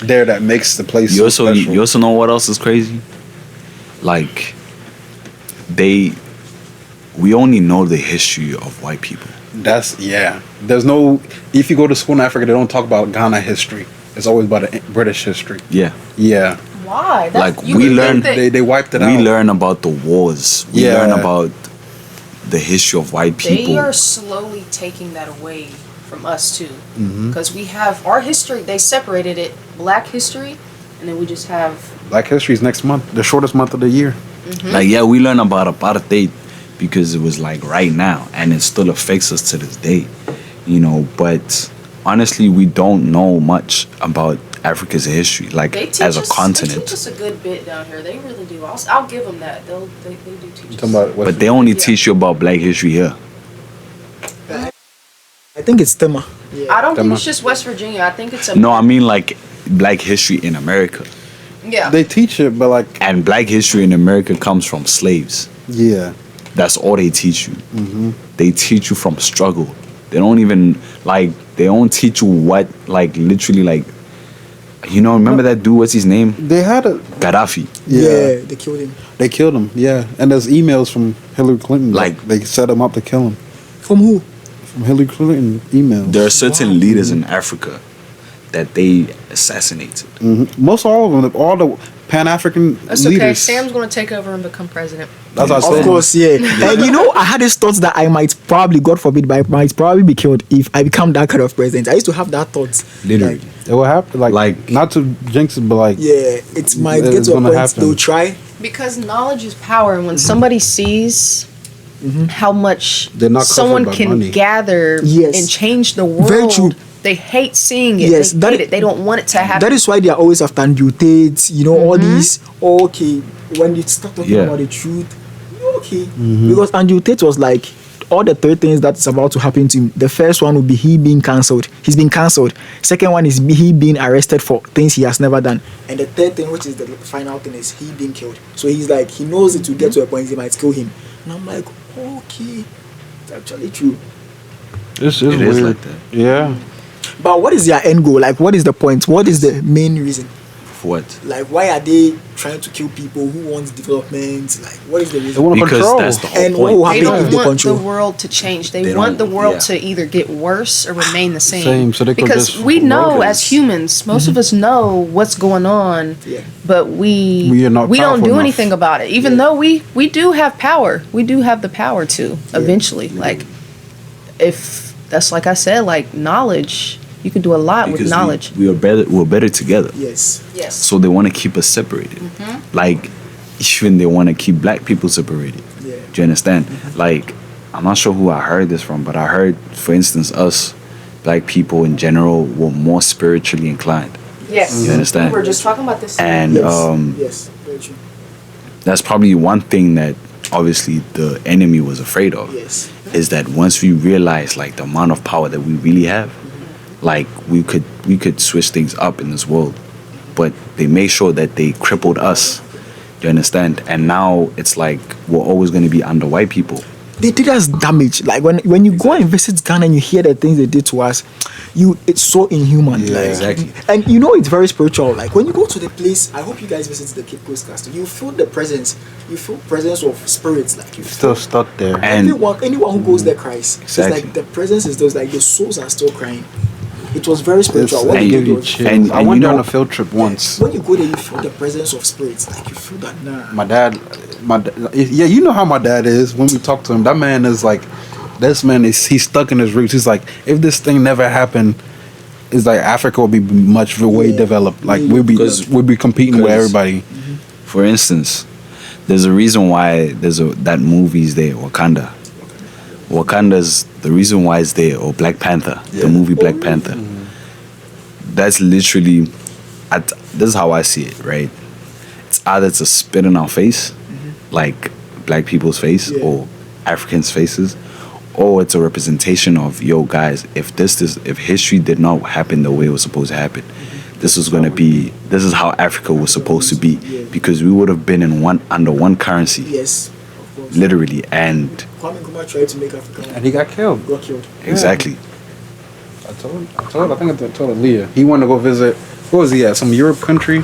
there that makes the place You so also special. you also know what else is crazy? Like, we only know the history of white people. There's no. If you go to school in Africa, they don't talk about Ghana history. It's always about the British history. Yeah. Yeah, Why? Like, you we would learn- think that they wiped it We out. learn about the wars. We Yeah. learn about the history of white people. they are slowly taking that away from us too, Mm-hmm. because we have our history. They separated it, Black history, and then we just have Black History is next month, the shortest month of the year. Like, yeah, we learn about apartheid because it was like right now, and it still affects us to this day, you know. But honestly, we don't know much about Africa's history, like They teach as a us, They continent. teach us a good bit down here. They really do. I'll give them that. They do teach us. Talking about West But they only Yeah. teach you about Black history here. I think it's Tema. I don't think Them- it's just West Virginia. I think it's a No, I mean like Black history in America, yeah. They teach it, but like, and Black history in America comes from slaves. yeah, That's all they teach you. They teach you from struggle. They don't even like. They don't teach you what like literally like. You know, remember that dude? What's his name? they had a Gaddafi. yeah. They killed him. They killed him. Yeah, and there's emails from Hillary Clinton. Like- they set him up to kill him. From who? From Hillary Clinton emails. There are certain leaders in Africa that they assassinated. Most all of them, all the Pan African That's okay. leaders. Sam's gonna take over and become president. That's what I Of said. course, yeah. And you know, I had this thought that I might probably, God forbid, but I might probably be killed if I become that kind of president. I used to have that thought. Literally. Like, It will happen. Like- not to jinx it, but like, yeah, it might It's get to a gonna point happen. they'll try. Because knowledge is power, and when somebody sees how much They're not covered someone by can money. gather Yes. and change the world, Very true. they hate seeing it. Yes, they that hate i- it. They don't want it to happen. That is why they are always after Andrew Tate, you know, all these. Okay, when you start talking Yeah. about the truth, okay. Because Andrew Tate was like, all the three things that's about to happen to him. The first one would be he being cancelled. He's been cancelled. Second one is he being arrested for things he has never done. And the third thing, which is the final thing, is he being killed. So he's like, he knows it will get to a point he might kill him. And I'm like, okay, it's actually true. it's It is weird. like that. Yeah. But what is their end goal? Like, what is the point? What is the main reason? For what? Like, why are they trying to kill people? Who wants development? Like, what is the They reason? want to Because control. that's the whole And what point. will they happen don't if they want control? the world to change. They, They want the don't- world yeah. to either get worse or remain the same. Same, so they can because just we know roll it. as humans, most of us know what's going on, Yeah. but we We are not don't powerful do enough. anything about it. Even though we do have power, we do have the power to eventually. Like if that's like I said, like knowledge, you can do a lot with Because knowledge. we are better. We're better together. Yes. Yes. So they want to keep us separated. Like, even they want to keep Black people separated. Yeah. Do you understand? Like, I'm not sure who I heard this from, but I heard, for instance, us Black people in general were more spiritually inclined. Yes. You understand? We were just talking about this. And Yes. Yes. Very true. that's probably one thing that obviously the enemy was afraid of. Yes. Is that once we realize like the amount of power that we really have, like we could switch things up in this world, but they made sure that they crippled us. You understand? And now it's like we're always going to be under white people. They did us damage. Like when you go and visit Ghana and you hear the things they did to us, it's so inhuman. Yeah. Like, Exactly. And you know it's very spiritual. Like when you go to the place, I hope you guys visit the Cape Coast Castle. You feel the presence. You feel presence of spirits. Like you Still feel stuck there. And anyone who goes there cries. Exactly. It's like the presence is those like the souls are still crying. It was very It's, spiritual. it When and you give go you to- chills. and I you went know- on a field trip once. when you go there, you feel the presence of spirits. Like you feel that My dad, yeah, you know how my dad is. When we talk to him, that man is like, he's stuck in his roots. He's like, if this thing never happened, it's like Africa will be much way Yeah. developed. Like Yeah. we'll be competing with Because- everybody. for instance, there's a reason why that movie's there, Wakanda. Wakanda's the reason why it's there, or Black Panther, the movie Black Panther. That's literally, this is how I see it, right? It's either to spit in our face, like Black people's face Yeah. or Africans' faces, or it's a representation of, yo guys, if history did not happen the way it was supposed to happen, this is how Africa was supposed to be, because we would have been under one currency, Yes. Of course. literally, and Kwame Nkrumah tried to make Africa. And he got killed. Got killed. exactly. I told I think I told Aaliyah. He wanted to go visit, what was he at? Some Europe country?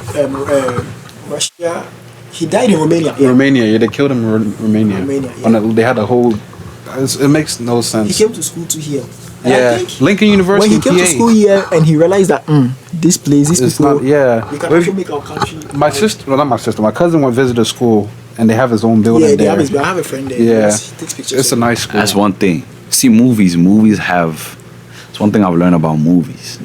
Russia. He died in Romania. Yeah. Romania. Yeah, they killed him in Romania. Romania, yeah. They had a whole, it makes no He sense. came to school to heal. And I Yeah, think Lincoln University. when he came to PA. school here and he realized that this place, these It's people, not, yeah. we can Well, also make our country. my sister, well, not my sister, my cousin went visit the school, and they have his own building Yeah, they there. have I have a friend there. Yeah. He takes pictures. It's a of nice school. That's one thing. See, movies have. It's one thing I've learned about movies.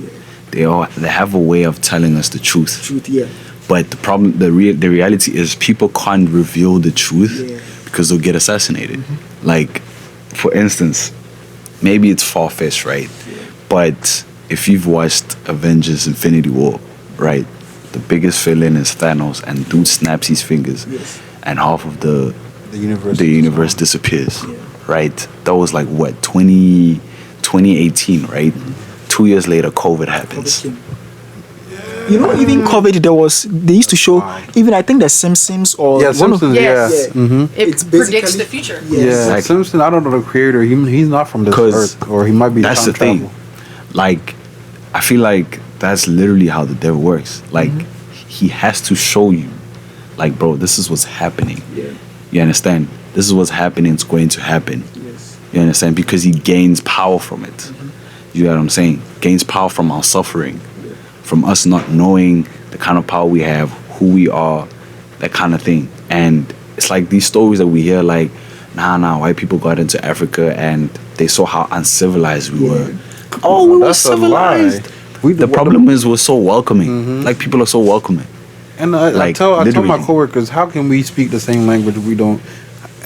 They have a way of telling us the truth. truth. Yeah. But the reality is, people can't reveal the truth because they'll get assassinated. Like, for instance, maybe it's far-fetched, right? But if you've watched Avengers Infinity War, right, the biggest villain is Thanos, and dude snaps his fingers, and half of the universe disappears, right? That was like, what, 2018, right? 2 years later, COVID happens. You know, even COVID, they used to show, even I think the Simpsons or Simpsons. Yes. It's It predicts basically- the future. Yeah, Simpson. I don't know the creator. He's not from this 'Cause earth, or he might be. That's the time thing. travel. Like, I feel like that's literally how the devil works. Like, he has to show you, like, bro, this is what's happening. You understand? This is what's happening. It's going to happen. You understand? Because he gains power from it. You know what I'm saying? Gains power from our suffering, from us not knowing the kind of power we have, who we are, that kind of thing. And it's like these stories that we hear, like, white people got into Africa and they saw how uncivilized we were. Oh, we were That's a lie. civilized. The problem is we're so welcoming. Like, people are so welcoming. And I Like, tell my literally. coworkers, how can we speak the same language if we don't?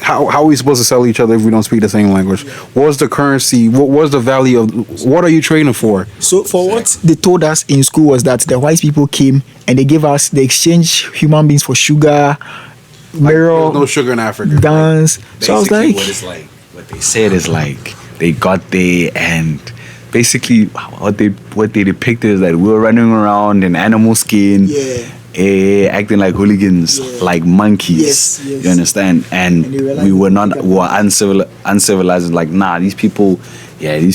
How are we supposed to sell each other if we don't speak the same language? What's the currency? What's the value of? What are you trading for? So for what they told us in school was that the white people came and they gave us, they exchanged human beings for sugar, mirror, There's no sugar in Africa. dance. So I was Basically, like, what they said is like, they got there and basically what they depicted is that we were running around in animal skin, acting like hooligans, like monkeys. Yes. You understand? And And they were like- we were uncivilized. Like, these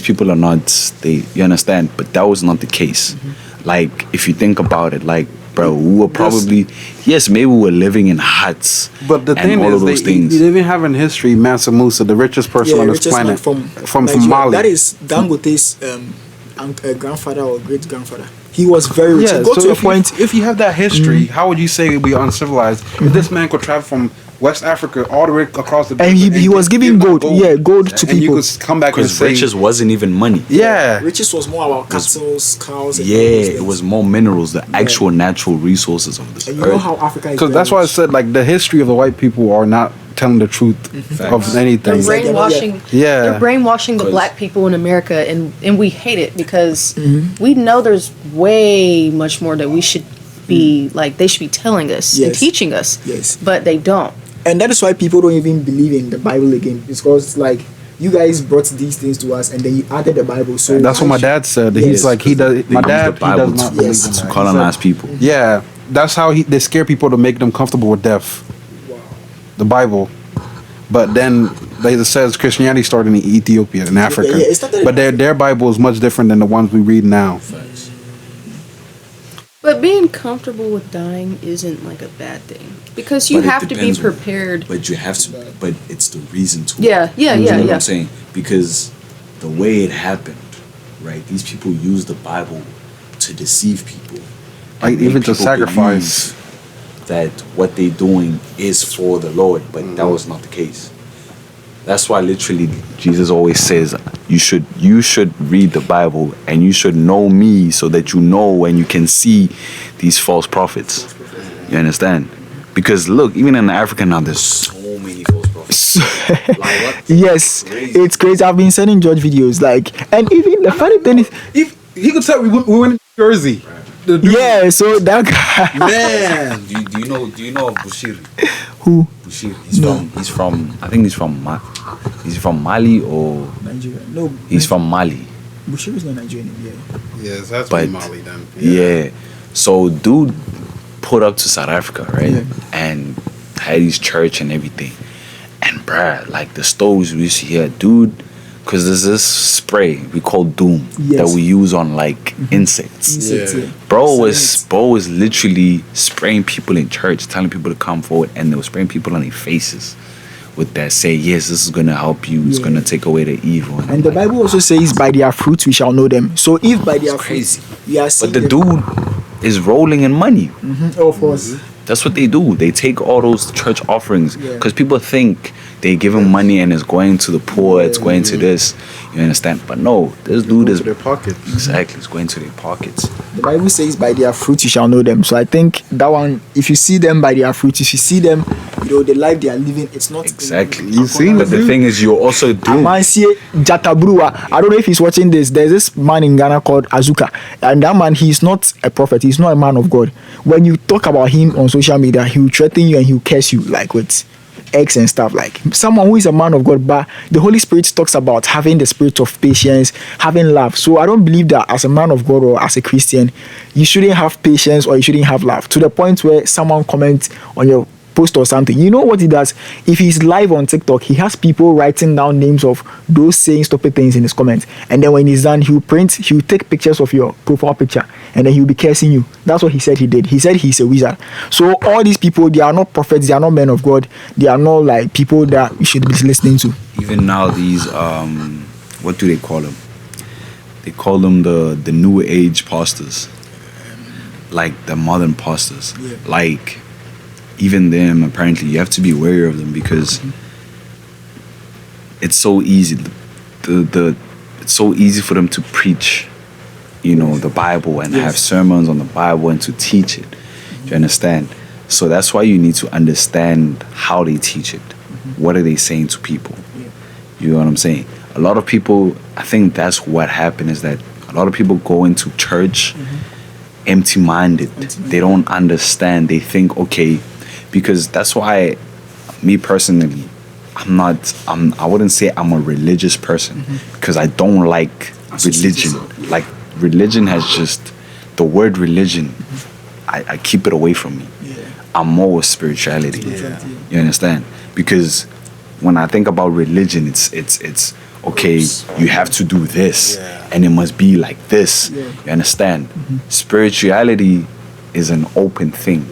people are not. You understand? But that was not the case. Like, if you think about it, like, bro, we were probably maybe we were living in huts. But the and thing all is, of those things. they even have in history Mansa Musa, the richest person on this richest man planet, from Nigeria. Mali. That is Dangote's grandfather or great grandfather. He was very rich. Yeah, He got so to a if point. if you have that history, how would you say we are uncivilized? If this man could travel from West Africa all the way across the And he desert was giving give out gold. Yeah, gold to and people. you could come back and Because say, riches wasn't even money. yeah, Riches was more about cattle, cows. And all Yeah, those it things. was more minerals, the actual natural resources of this And you know earth. how Africa is. because that's why I said like the history of the white people are not telling the truth of Facts. anything. They're brainwashing. Yeah. They're brainwashing the 'Cause- black people in America, and we hate it because Mm-hmm. we know there's way much more that we should be like. They should be telling us and Yes. teaching us. Yes. But they don't. And that is why people don't even believe in the Bible again, because like you guys brought these things to us and then you added the Bible. So That's what my dad said. He's Yes. like he does. They My use dad the he Bible does not to, believe Yes. in to that. colonize people. Yeah, that's how they scare people to make them comfortable with death. The Bible, but then it says Christianity started in Ethiopia in Africa. yeah, it started in but their Bible is much different than the ones we read now. But being comfortable with dying isn't like a bad thing because you But it have to be depends on- prepared. But you have to, but it's the reason to. Yeah, yeah, You yeah, know what yeah. I'm saying? Because the way it happened, right? These people use the Bible to deceive people. Like, and even make to people sacrifice. believe that what they're doing is for the Lord, but that was not the case. That's why literally Jesus always says you should read the Bible and you should know me so that you know and you can see these false prophets. You understand? Because look, even in Africa now, there's so many false prophets. Like what? Yes, Crazy. it's crazy. I've been sending George videos, like, and even the funny thing is, If he could tell we went in Jersey. The dude- yeah. So that guy, man. Do you know of Bushiri? who Bushiri. He's from I think he's from Mali or Nigeria? No, he's from Mali. Bushiri is not Nigerian. Yeah. Yes, that's But- Mali then. Yeah. So dude put up to South Africa, right? Yeah. And had his church and everything. And bruh, like the stories we used to hear, dude, because there's this spray we call Doom that Yes. we use on like insects. Insects, Yeah. yeah. Bro was Silence. literally spraying people in church, telling people to come forward, and they were spraying people on their faces with that say, yes, this is gonna help you, it's Yeah. gonna take away the evil. And the I'm like, Bible also says, "By their fruits we shall know them." So if by their It's crazy. fruits we are seeing But the them- dude is rolling in money. Oh, of course. That's what they do. They take all those church offerings Yeah. because people think they give him money and it's going to the poor, it's going to this. You understand? But no, this dude is to their pockets. exactly, it's going to their pockets. The Bible says, "By their fruit you shall know them." So I think that one, if you see them by their fruit, if you see them, the life they are living, it's not Exactly. You see, But the thing is, you're also doomed. Amansie Jatabrua. I don't know if he's watching this. There's this man in Ghana called Azuka, and that man, he's not a prophet. He's not a man of God. When you talk about him on social media, he will threaten you and he will curse you like with eggs and stuff. Like someone who is a man of God, but the Holy Spirit talks about having the spirit of patience, having love. So I don't believe that as a man of God or as a Christian, you shouldn't have patience or you shouldn't have love to the point where someone comments on your post or something. You know what he does? If he's live on TikTok, he has people writing down names of those saying stupid things in his comments, and then when he's done, he'll take pictures of your profile picture and then he'll be cursing you. That's what he said he did. He said he's a wizard. So all these people, they are not prophets, they are not men of God, they are not like people that you should be listening to. Even now, these what do they call them? They call them the new age pastors, like the modern pastors. Yeah. Like even them, apparently, you have to be wary of them because it's so easy. It's so easy for them to preach, the Bible and have sermons on the Bible and to teach it. Do you understand? So that's why you need to understand how they teach it. What are they saying to people? You know what I'm saying? A lot of people, I think that's what happened, is that a lot of people go into church empty-minded. They don't understand. They think, okay, because that's why me personally, I wouldn't say I'm a religious person because I don't like religion. Like religion has just, the word religion, I keep it away from me. I'm more with spirituality. You understand? Because when I think about religion, it's okay, you have to do this and it must be like this. You understand? Spirituality is an open thing.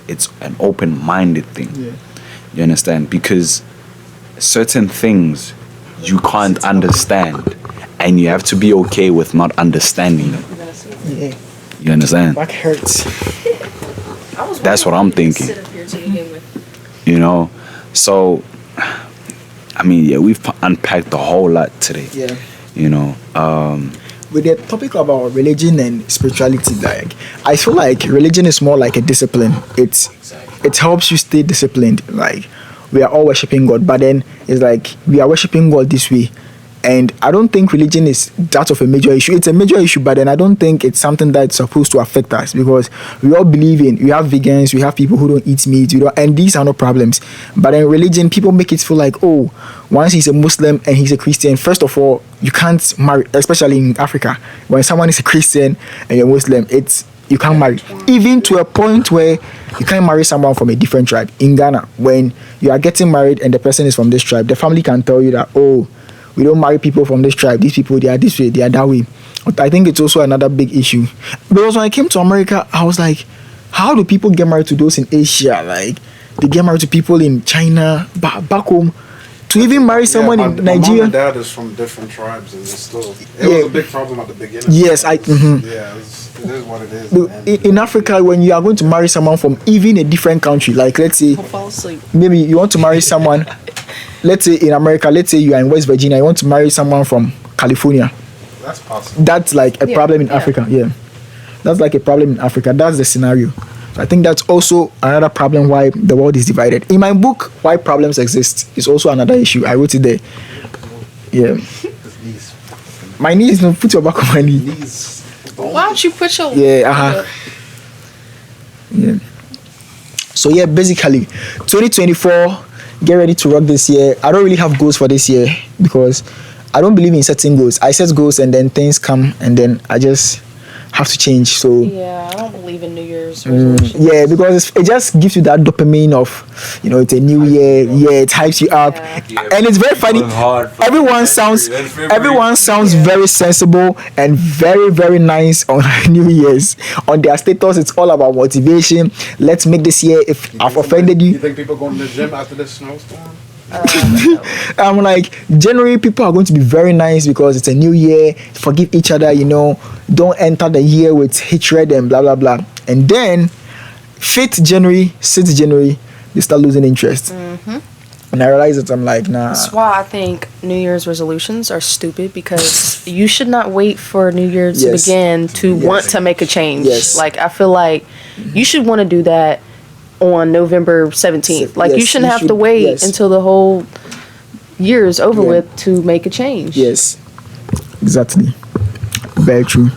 It's an open-minded thing. You understand? Because certain things you can't understand and you have to be okay with not understanding them. Yeah. You understand? Back hurts. That's what I'm thinking. So I mean, we've unpacked a whole lot today. With the topic about religion and spirituality, like I feel like religion is more like a discipline. It helps you stay disciplined. Like we are all worshiping God, but then it's like we are worshiping God this way. And I don't think religion is that of a major issue. It's a major issue, but then I don't think it's something that's supposed to affect us because we all believe we have vegans, we have people who don't eat meat, and these are no problems. But in religion, people make it feel like, oh, once he's a Muslim and he's a Christian, first of all, you can't marry, especially in Africa. When someone is a Christian and you're Muslim, you can't marry. Even to a point where you can't marry someone from a different tribe. In Ghana, when you are getting married and the person is from this tribe, the family can tell you that, oh, we don't marry people from this tribe. These people, they are this way, they are that way. But I think it's also another big issue. Because when I came to America, I was like, how do people get married to those in Asia? Like, they get married to people in China, back home. To even marry someone in Nigeria. My mom and dad is from different tribes, and it was a big problem at the beginning. Yes, Yeah, it is what it is. In Africa, when you are going to marry someone from even a different country, like let's say, I'll fall asleep. maybe you want to marry someone, let's say in America, let's say you are in West Virginia, you want to marry someone from California. That's possible. That's like a problem in Africa. Yeah. That's like a problem in Africa. That's the scenario. So I think that's also another problem why the world is divided. In my book, Why Problems Exist, is also another issue. I wrote it there. Yeah. My knees, no, put your back on my knee. Why don't you put your Yeah, yeah. So yeah, basically 2024, get ready to rock this year. I don't really have goals for this year because I don't believe in setting goals. I set goals and then things come and then I just have to change. So Yeah, I don't believe in New Year's resolutions. yeah, because it just gives you that dopamine of, it's a new year. Yeah, it hypes you up, and it's very funny. Everyone sounds very sensible and very, very nice on New Year's. On their status, it's all about motivation. Let's make this year. If I've offended you, You think people going to the gym after this snowstorm? I'm like, January people are going to be very nice because it's a new year. Forgive each other, don't enter the year with hatred and blah blah blah. And then 5th January, 6th January, they start losing interest. When I realized it, I'm like, nah. That's why I think New Year's resolutions are stupid, because you should not wait for New Year to Yes. begin to want to make a change. Yes. Like, I feel like you should want to do that on November 17th. Like, you Yes, shouldn't you have to should- wait yes. until the whole year is over Yeah. with to make a change. Yes, exactly. Very true.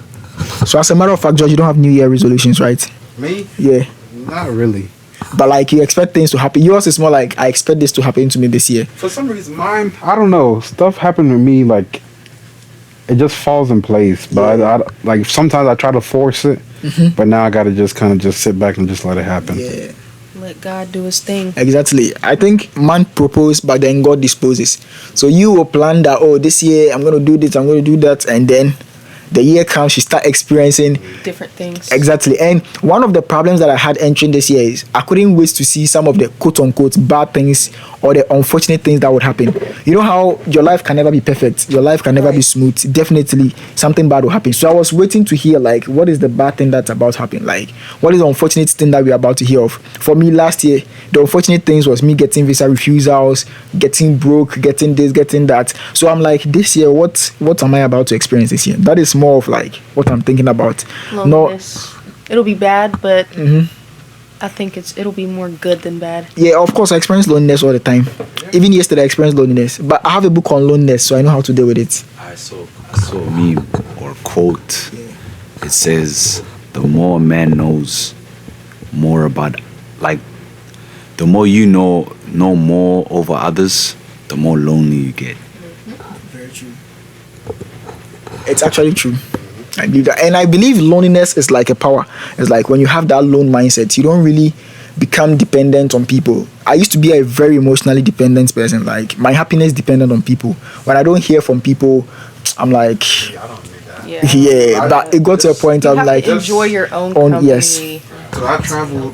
So as a matter of fact, George, you don't have New Year resolutions, right? Me? Yeah. Not really. But like you expect things to happen. Yours is more like I expect this to happen to me this year. For some reason, mine, I don't know. Stuff happened to me, like, it just falls in place. But I like, sometimes I try to force it, but now I got to just kind of just sit back and just let it happen. Yeah. Let God do his thing. Exactly. I think man proposes, but then God disposes. So you will plan that, oh, this year I'm going to do this, I'm going to do that, and then the year comes, you start experiencing Different things. exactly. And one of the problems that I had entering this year is I couldn't wait to see some of the quote unquote bad things or the unfortunate things that would happen. You know how your life can never be perfect, your life can never be Right. smooth. Definitely something bad will happen. So I was waiting to hear like what is the bad thing that's about to happen, like what is the unfortunate thing that we're about to hear of. For me last year, the unfortunate things was me getting visa refusals, getting broke, getting this, getting that. So I'm like, this year, what am I about to experience this year? That is more of like what I'm thinking about. No, Loneliness. It'll be bad, but I think it'll be more good than bad. yeah, of course I experience loneliness all the time. Even yesterday I experienced loneliness, but I have a book on loneliness, so I know how to deal with it. I saw a meme or quote. It says, "The more a man knows more about, like, the more you know more over others, the more lonely you get." Very true. It's actually true. I believe that, and I believe loneliness is like a power. It's like when you have that lone mindset, you don't really become dependent on people. I used to be a very emotionally dependent person. Like my happiness depended on people. When I don't hear from people, I'm like, Yeah. yeah. But it got to a point You I'm have like, to enjoy your own on- company. yes. So I traveled.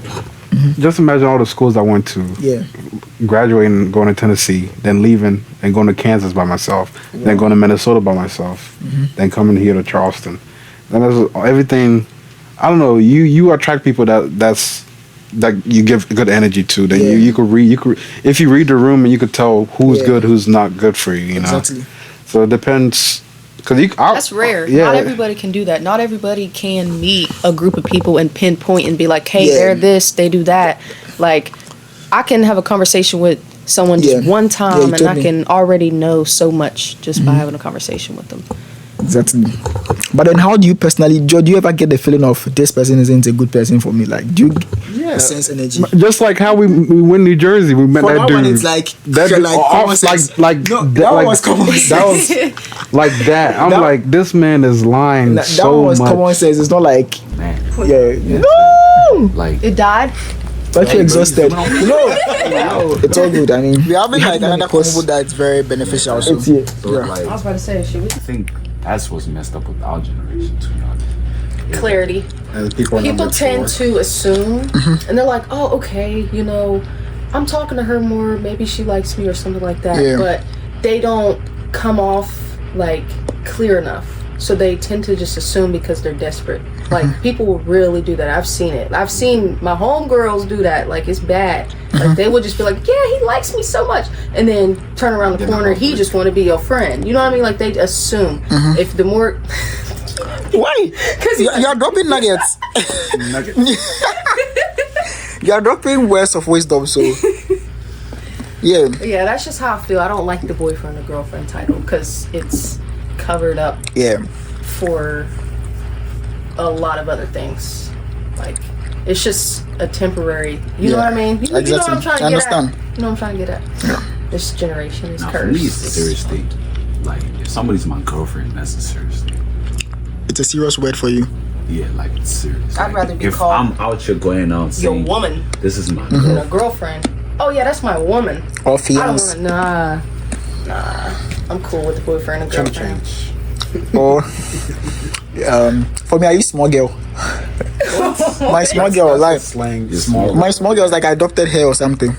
Just imagine all the schools I went to. yeah, Graduating, going to Tennessee, then leaving, and going to Kansas by myself, then going to Minnesota by myself, then coming here to Charleston. Then there's everything. I don't know. You attract people that you give good energy to. That Yeah. you could read. You could, if you read the room, and you could tell who's Yeah. good, who's not good for you. You know. exactly. So it depends. Cause That's rare. Yeah. Not everybody can do that. Not everybody can meet a group of people and pinpoint and be like, hey, Yeah. they're this, they do that. Like, I can have a conversation with someone just Yeah. one Yeah, time you and told I me. can already know so much just by having a conversation with them. Exactly. But then, how do you personally, Joe? Do you ever get the feeling of this person isn't a good person for me? Like, do you sense energy? Just like how we win New Jersey, we met For that that dude. one, it's like that you're dude, like off, common sense. like No, that, that like, was common That sense. was like that. I'm That- like, this man is lying That so one was much. common sense. It's not like Man, yeah. No, like, It died? but you're exhausted. No, it's all good. I mean, We having like another course. convo that's very beneficial. So. It's here. so Yeah. like, I was about to say, should we? I think that's what's messed up with our generation, to be honest. Clarity. People People tend to assume, and they're like, oh, okay, you know, I'm talking to her more, maybe she likes me or something like that. Yeah. But they don't come off like clear enough. So they tend to just assume because they're desperate. Like, people will really do that. I've seen it. I've seen my homegirls do that. Like, it's bad. Like, they would just be like, yeah, he likes me so much. And then turn around the corner, he just want to be your friend. You know what I mean? Like, they assume. If the more... Why? You're dropping nuggets. You're dropping words of wisdom. So yeah, Yeah, that's just how I feel. I don't like the boyfriend or girlfriend title because it's covered up yeah. for a lot of other things. Like, it's just a temporary. You know Yeah, what I mean? You know what exactly. I'm trying to I get understand. at. You know what I'm trying to get at. This generation is Now, cursed. for me, it's a serious thing. Like, if somebody's my girlfriend, that's a serious thing. It's a serious word for you. Yeah, like, it's serious. I'd Like, rather be if called I'm out here going out Your saying, woman this is my and girl. a girlfriend. Oh yeah, that's my woman. Or I don't fiance. want to. Nah. I'm cool with the boyfriend and girlfriend. Or for me, I use small girl. My small girl, like slang. It's Small. small. my small girl is like I adopted her or something.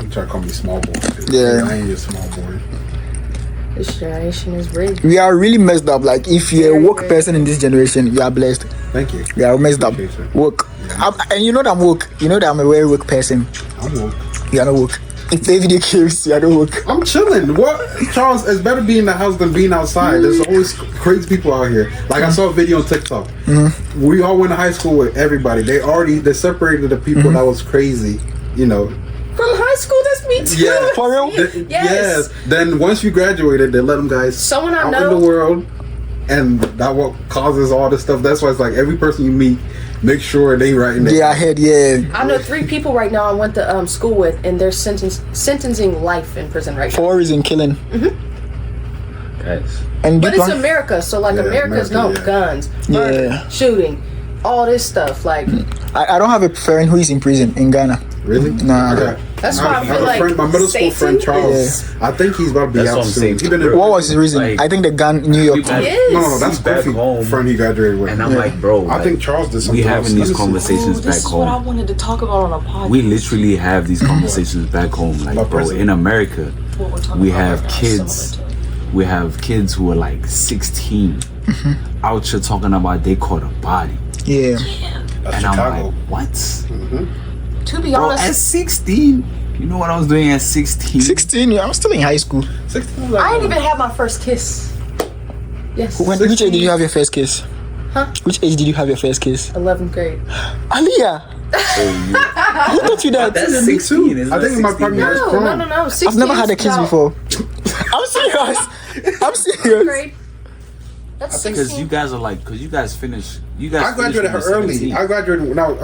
You try to call me small boy. Yeah. I ain't your small boy. This generation is rigged. We are really messed up. Like if you're a Very, woke very person in this generation, you are blessed. Thank you. We are messed up. Appreciate it. Woke. And you know that I'm woke. You know that I'm a very woke person. I'm woke. You are not woke. play video games. I don't work. I'm chilling. What, Charles? It's better being in the house than being outside. There's always crazy people out here. Like I saw a video on TikTok. We all went to high school with everybody. They separated the people that was crazy. You know. From high school, that's me too. Yeah. For real? Yes. Then once you graduated, they let them guys Someone I out know- in the world, and that what causes all this stuff. That's why it's like every person you meet, make sure they right in there. Yeah, ahead. Yeah. I know 3 people right now I went to school with, and they're sentencing life in prison right now. For reason killing. Guys, And But you it's don't- America, so like Yeah, America's America, known yeah. guns, murder, Yeah. shooting, all this stuff. Like I don't have a friend who is in prison in Ghana. Really? Nah. That's why I have feel a like friend, my middle school friend Satan Charles. is- I think he's about to be That's out what I'm soon. saying. He been in What was his reason? Like- I think the gun New York. People- Yes. No, that's back Kofi home. friend he graduated with. and I'm like, bro, I think Charles did something we else. having Let these me see. conversations This back is what I home. wanted to talk about on a podcast. We literally have these conversations back home. Like, About bro, president. in America, What we're talking we about have right now is kids. similar to it. We have kids who are like 16 out here talking about they caught a body, Yeah. That's and I'm Chicago. like, what? To be Bro, honest, at 16, you know what I was doing at 16? 16. Yeah, I'm still in high school. 16 was like, I ain't even had my first kiss. Yes. Which age did you have your first kiss? Huh? Which age did you have your first kiss? 11th grade. Aliyah. Who taught you that? That's me 16. too. Isn't I that think my 16? partner was No, prom. no. 16 I've never had a kiss no. before. I'm serious. I'm serious. Grade. That's Because 16. you guys are like, because you guys finished. You guys. I graduated finished when early. you were I graduated when I was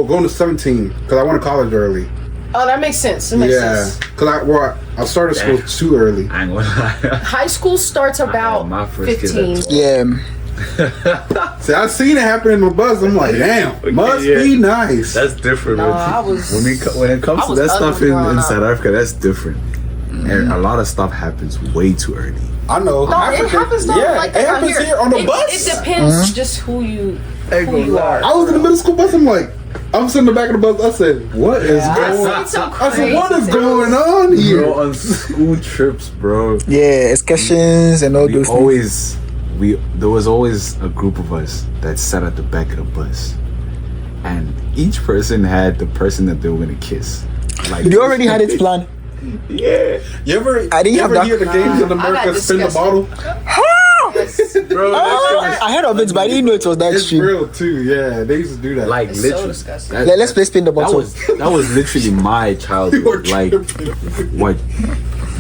going to 17 because I went to college early. Oh, that makes sense. That makes Yeah, sense. because I started school Damn. too early. I ain't gonna lie. High school starts about my first kiss at 15. 12. Yeah. See, I seen it happen in my buzz. I'm like, damn, Okay, must yeah. be nice. That's different. No, man. I was- when it comes I to was that stuff ugly growing in up. South Africa, that's different. And a lot of stuff happens way too early. I know. No, it happens though. Yeah, like it that out happens here on the bus. It depends just who you are. I was in the middle school bus. I'm like, I'm sitting in the back of the bus. I said, what is going on? I've seen some I said, what is crazy going on here? Bro, on school trips, bro. Yeah, excursions and all We those always, there was always a group of us that sat at the back of the bus, and each person had the person that they were gonna kiss. Like things. You already had it planned. Yeah, You ever, I didn't you have ever that- hear the games in I got America spin the disgusted. bottle? bro. I heard of it, but I didn't know it was that It's extreme. real too. Yeah, they used to do that. Like It's so literally, disgusting. Let's play spin the bottle. That was literally my You were childhood. Like tripping. what?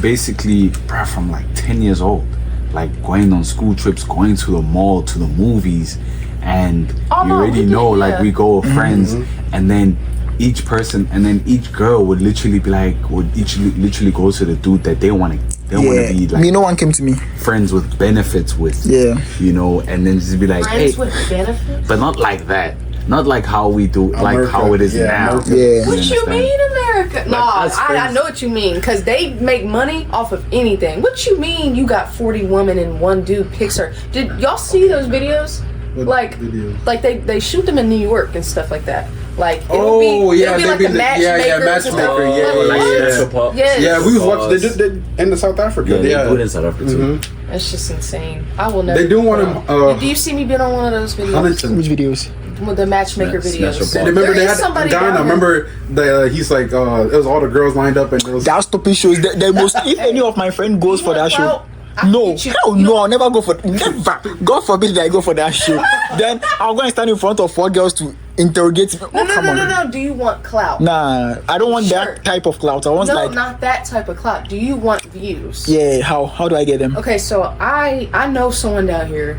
Basically, bruh, from like 10 years old, like going on school trips, going to the mall, to the movies, and Oh, you no, already we did, know, yeah. like we go with friends, and then each person, and then each girl would literally be like, would each literally go to the dude that they want to. They want Yeah. to be like Me, no one came to me. friends with benefits with. Yeah. You know, and then just be like, Friends hey, with benefits? but not like that. Not like how we do, like America, how it is yeah, now. America. Yeah. What you understand? mean, America? No, that's I crazy. know what you mean, because they make money off of anything. What you mean you got 40 women and one dude picks her? Did y'all see those videos? What Like, videos? like they shoot them in New York and stuff like that. Like, Oh, yeah, it'll be they like be the the- yeah, yeah, matchmakers and stuff. matchmaker, yeah, Like, yeah, what? yeah. Yes. Yeah, we was watching. They did in the South Africa. Yeah, Yeah, they do it in South Africa too. That's just insane. I will never. They do want Do you see me being on one of those videos? Huntington. Which videos? With the matchmaker Smash videos. Report. Remember There they is had somebody Ghana. down there. Remember the he's like it was all the girls lined up and there was That stupid shows. The most. If any of my friend goes for that show, Well, I no, get you. hell no, I'll never go for. Never. God forbid that I go for that show. Then I'll go and stand in front of 4 girls to interrogate me. Oh, No, come on. no. Do you want clout? Nah, I don't want Sure. that type of clout. I want No, like, not that type of clout. Do you want views? yeah. How do I get them? Okay, so I know someone down here.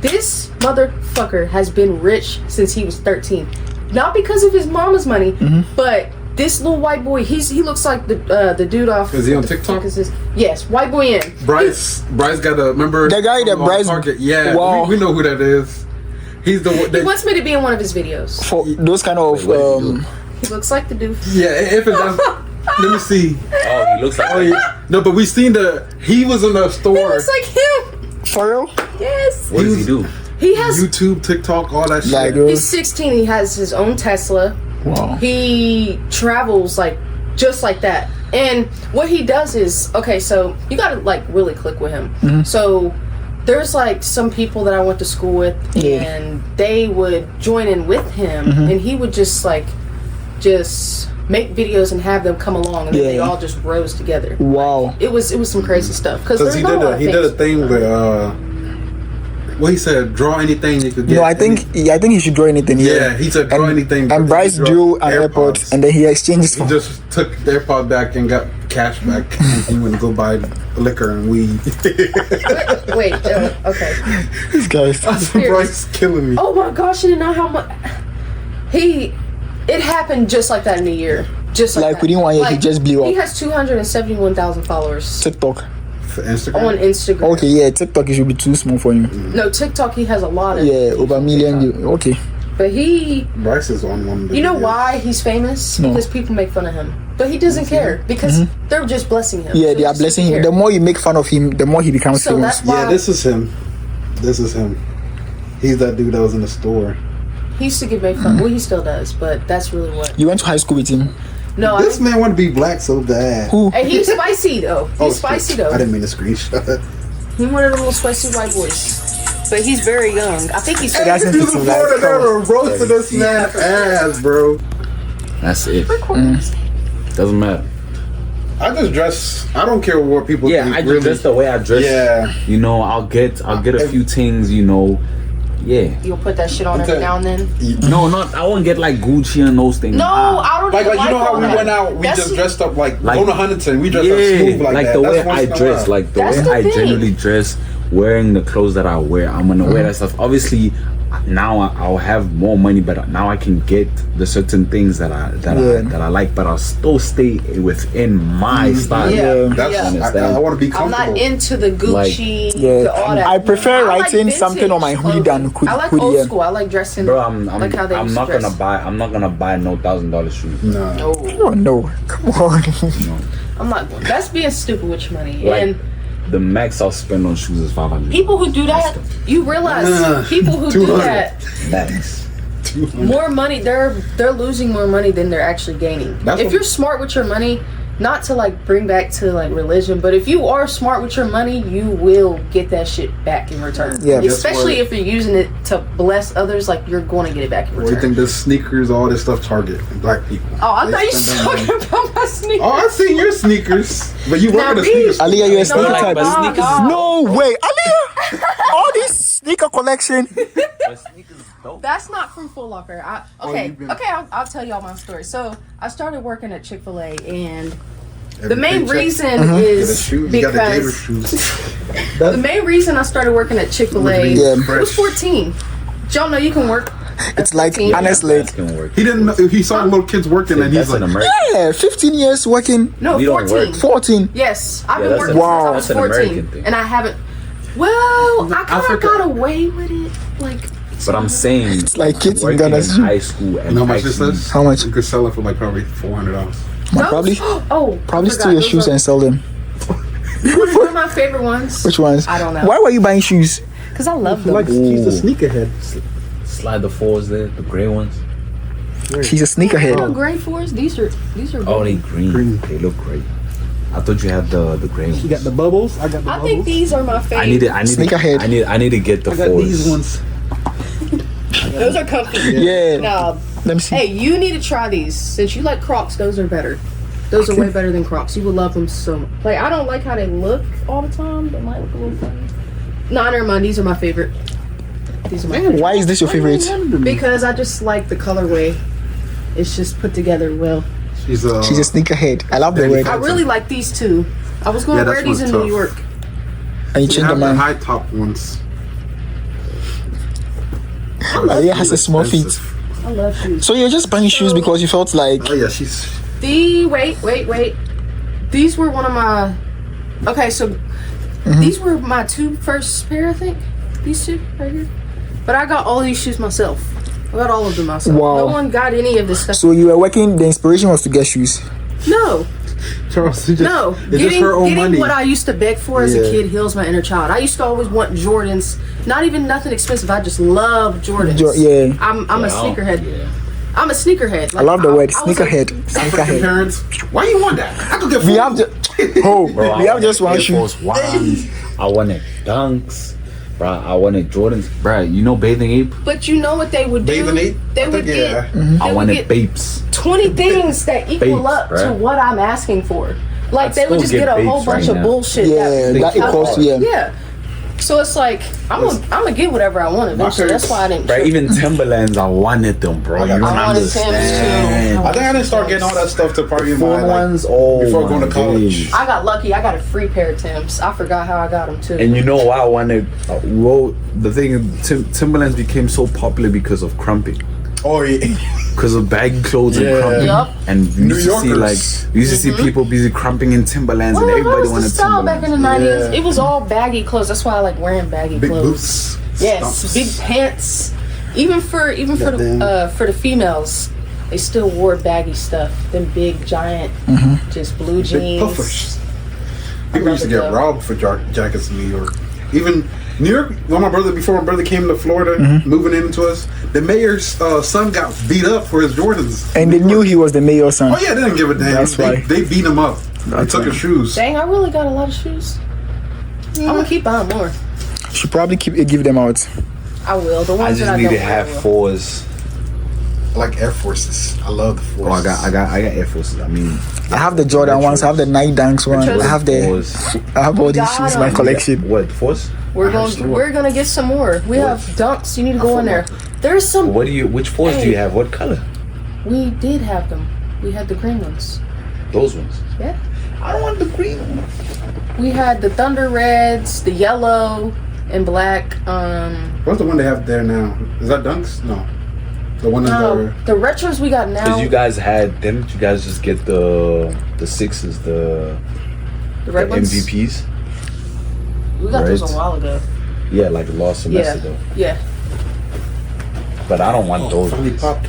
This motherfucker has been rich since he was 13, not because of his mama's money, but this little white boy. He looks like the dude off. Is he on what the TikTok? fuck is this? Yes, white boy in. Bryce got a remember The guy that on Bryce- Target. Yeah, Wow. we know who that is. He's the one. He wants me to be in one of his videos. For those kind of Wait, what did he do? He looks like the dude. Yeah, if it does. Let me see. Oh, he looks like. Oh yeah. No, but we seen he was in the He store. looks like him. for real. Yes. What does he do? He has. YouTube, TikTok, all that Like, shit. He's 16. He has his own Tesla. Wow. He travels like just like that. And what he does is, okay, so you gotta like really click with him. So there's like some people that I went to school with, Yeah. and they would join in with him, and he would just make videos and have them come along, and then they Yeah. all just rose together. Wow. It was some crazy stuff because Because he did a thing with what he said, draw anything you could get. No, I think he should draw anything. Yeah, he said draw and, anything. And Bryce drew an AirPod, and then he exchanged he for. just took the AirPod back and got cash back, and he went to go buy liquor and weed. Wait, okay. This guy's. Bryce killing me. Oh my gosh, you didn't know how much it happened just like that in a year. Just Like, that. within 1 year, he just blew He up. has 271,000 followers TikTok. For Instagram. on Instagram. Okay, yeah, TikTok should be too small for him. No, TikTok he has a lot of. Yeah, over a million. Okay. But he, Bryce is on one. you know video. why he's famous? No. Because people make fun of him. But he doesn't care because they're just blessing him. Yeah, So they he are doesn't blessing him. care. The more you make fun of him, the more he becomes So famous. that's why Yeah, this is him. This is him. He's that dude that was in the store. he used to get made fun. Well, he still does, but that's really what. You went to high school with him. No, This man want to be black so bad. Who? and he's spicy though. He's Oh, spicy shit. though. I didn't mean to screenshot. He's one of the little spicy white boys. But he's very young. I think he's. That's Hey, interesting, you like, Florida come on. never roasted this man's ass, bro. That's it. Doesn't matter. I just dress. I don't care what people Yeah, think. I just really. dress the way I dress. Yeah. You know, I'll get a few things. You know, yeah. You'll put that shit on every now and then. No, not. I won't get like Gucci and those things. No, Nah. I don't Like even you know how all we that. went out, we That's- just dressed up like Like- Lona Huntington. We dressed up Yeah, smooth like that. the way That's once I in a dress, while. like the That's way the I thing. generally dress, wearing the clothes that I wear. I'm gonna wear that stuff. Obviously, now I'll have more money, but now I can get the certain things that I like, but I'll still stay within my style. Yeah. That's Yeah. I want to be I'm comfortable. not into the Gucci, Yeah, the all that. I prefer I like writing vintage something on my hoodie than clothing. I like hoodie. old Yeah. school. I like dressing. Bro, I'm like how they used to not dress. gonna buy no $1,000 shoes. no. No, Oh no, come on. I'm not. That's being stupid with your money. Like, and the max I'll spend on shoes is $500. people who do that, you realize people who do 200. that, Max. more money. They're losing more money than they're actually gaining. That's If what- you're smart with your money, not to like bring back to like religion, but if you are smart with your money, you will get that shit back in return. Yeah. Guess Especially what? if you're using it to bless others, like you're going to get it back in What do you return. think? This sneakers, all this stuff, Target, black people. Oh, I They thought you spend were that talking about my sneakers. Oh, I seen your sneakers, but you Now, work in a me- sneakers. Aliyah, you're a No, sneaker like, type. but sneakers- No way, Aliyah. All this sneaker collection. That's not from Foot Locker. Okay, I'll tell y'all my story. So I started working at Chick-fil-A, and the main reason Get a is shoe. You got the gator because shoes. the main reason I started working at Chick-fil-A Yeah. I was 14. Y'all know you can work. It's like 14. honestly. That's gonna work. He didn't know. He saw little kids working, and he's That's an like, American. Yeah, 15 years working. No, We don't 14. work. 14. Yes, I've Yeah, been that's working a- Wow. since I was that's an 14, American thing. and I haven't. Well, I kind of Africa. got away with it, like. But I'm saying, It's like kids in working Ghana. in high school and you know how much this actually- is? How much? You could sell it for like probably $400. Those- Probably. Oh, Probably I steal your forgot. shoes and sell them. Those are my favorite ones. Which ones? I don't know. Why were you buying shoes? Because I love them. Like he's a sneakerhead. slide the fours there, the gray ones. She's a Oh, sneakerhead. gray fours. These are Oh, they green. green. They look great. I thought you had the gray ones. You got the bubbles. I got the I bubbles. think these are my favorite. I need Sneakerhead. I need to get the I got fours. these ones. Those are comfy. Yeah. No, Let me see. hey, you need to try these. Since you like Crocs, those are better. Those are way better than Crocs. You will love them so much. Like, I don't like how they look all the time. They might look a little funny. Nah, never mind. These are my favorite. These are my favorite. Why is this your favorite? Because I just like the colorway. It's just put together well. She's She's a sneakerhead. I love the Very word. I really like these too. I was going Yeah, to wear that's these in what's New tough. York. And you They change have the the mind. high top ones. Aliyah has a small feet. Expensive. I love shoes. So you're just buying shoes because you felt like Oh yeah, she's. Wait. These were one of my. Okay, so these were my two first pair, I think. These two right here. But I got all these shoes myself. I got all of them myself. Wow. No one got any of this stuff. so you were working. The inspiration was to get shoes. No, Charles, it's just, no. It's just her own getting money. what I used to beg for as a Yeah. kid heals my inner child. I used to always want Jordans. Not even nothing expensive. I just love Jordans. Yeah. I'm a sneakerhead. Yeah. I'm a sneakerhead. I love the word I was like- sneakerhead. Sneakerhead. Parents, why you want that? I could get We food. have just oh, Bro, we have just one Air shoe. Force Ones. I wanted Dunks. Bro, I wanted Jordans. Bro, you know Bathing Ape? But you know what they would do? Bathing Ape? They I would think, get. yeah. I would wanted get Babes. 20 things that equal Bait, up to bruh. what I'm asking for. Like I'd they would still just get get a whole baits bunch right of now. bullshit. Yeah, that equals, yeah. Yeah. So it's like I'm gonna get whatever I want eventually. That's why I didn't. Right, trip. even Timberlands, I wanted them, bro. You don't I wanted Tim's understand. too. I think I didn't start getting all that stuff to probably in Phone my ones, oh before going to my college. days. I got lucky. I got a free pair of Tim's. I forgot how I got them too. And you know why I wanted? Well, the thing is, Timberlands became so popular because of crumping, Oh yeah. because of baggy clothes and Yeah. crumping. Yup. And we New used to see Yorkers. people busy crumping in Timberlands, Well, and that everybody was the wanted style back in the Timberlands. 90s. Yeah. It was all baggy clothes. That's why I like wearing baggy Big clothes. boots. Yes, Stumps. big pants. Even for Goddamn. the females, they still wore baggy stuff. Them big giant, just blue Big jeans. puffers. People used to it get though. robbed for jackets in New York. Even New York, before my brother came to Florida, moving into us, the mayor's son got beat up for his Jordans. And they knew he was the mayor's son. Oh yeah, they didn't give a damn. That's they, why. they beat him up. They That's took why. his shoes. Dang, I really got a lot of shoes. I'm gonna keep buying more. Should probably give them out. I will. The I ones just that I need don't to wear, have I will. fours. I like Air Forces. I love the Oh, I Forces. got Air Forces. I mean, I have the Jordan ones. I have the Nike Dunks one. I have the. fours. I have all these got shoes in my 'em. collection. What fours? We're gonna get some more. We have dunks. You need to go in there. There's some. What do you? Which fours do you have? What color? We did have them. We had the green ones. Those ones. Yeah. I don't want the green one. We had the Thunder Reds, the yellow and black. What's the one they have there now? Is that Dunks? No. The one in No, the retros we got now. Because you guys didn't you guys just get the sixes, the the red ones. MVPs? We got those a Right. while ago. Yeah, like last semester Yeah. though. Yeah. But I don't want those. finally ones. popped.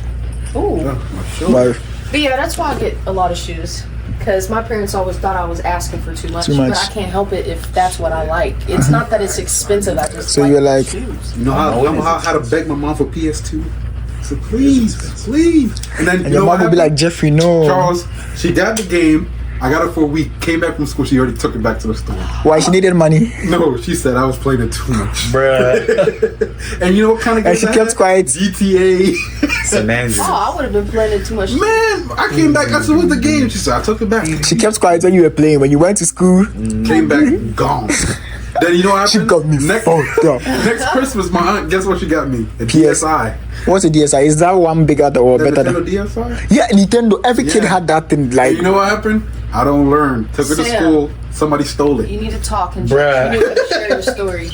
Ooh. Yeah, my shoe. But But yeah, that's why I get a lot of shoes. Because my parents always thought I was asking for too much. Too much. But I can't help it if that's what I like. It's not that it's expensive. I just So like you're the like- shoes. You know I know it how is to beg my mom for PS2? So please, please. And then and you your know mom what will be like, happened? Jeffrey, no. Charles, she got the game. I got it for a week. Came back from school. She already took it back to the store. Why she needed money? No, she said I was playing it too much. Bruh. And you know what kind of game And she I kept had? quiet. GTA. San Andreas. Oh, I would have been playing it too much. Man, I came back. I said, "What's the game?" She said, "I took it back." She kept quiet when you were playing. When you went to school, Came back gone. Then you know what she happened? got me fucked up. Next Christmas, my aunt, guess what she got me? A PS. DSi. What's a DSi? Is that one bigger or The better Nintendo than? DSi. Yeah, Nintendo. Every kid Yeah. had that thing. Like, And you know what happened? I don't learn. Took her to Sam. school. Somebody stole it. You need to talk and Bruh. you need to share your story.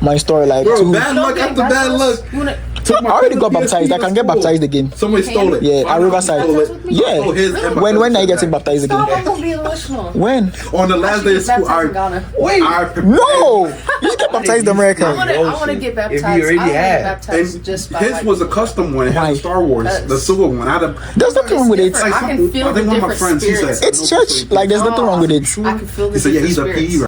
my story, like, Bro, two. bad luck after bad luck. You wanna- Took my I already cousin got PSP baptized. I to can get school. baptized again. Somebody stole it. Yeah, at Find out who Riverside. stole it. Yeah. Stole his and my When are you cousin's getting back. baptized again? Stop, I'm gonna be emotional. When? On the last day of school, Baptized in Ghana. wait. No, you get baptized in I America. wanna get baptized. If you already I wanna get had. baptized And just by his like, was a custom one. It had Why? the Star Wars, the silver one. I had a, There's nothing wrong with it. different. I can feel I think the one of my different friends, he spirits. said, It's church. Like, there's nothing wrong with it. I can feel the He said, yeah, different he's a spirits. PE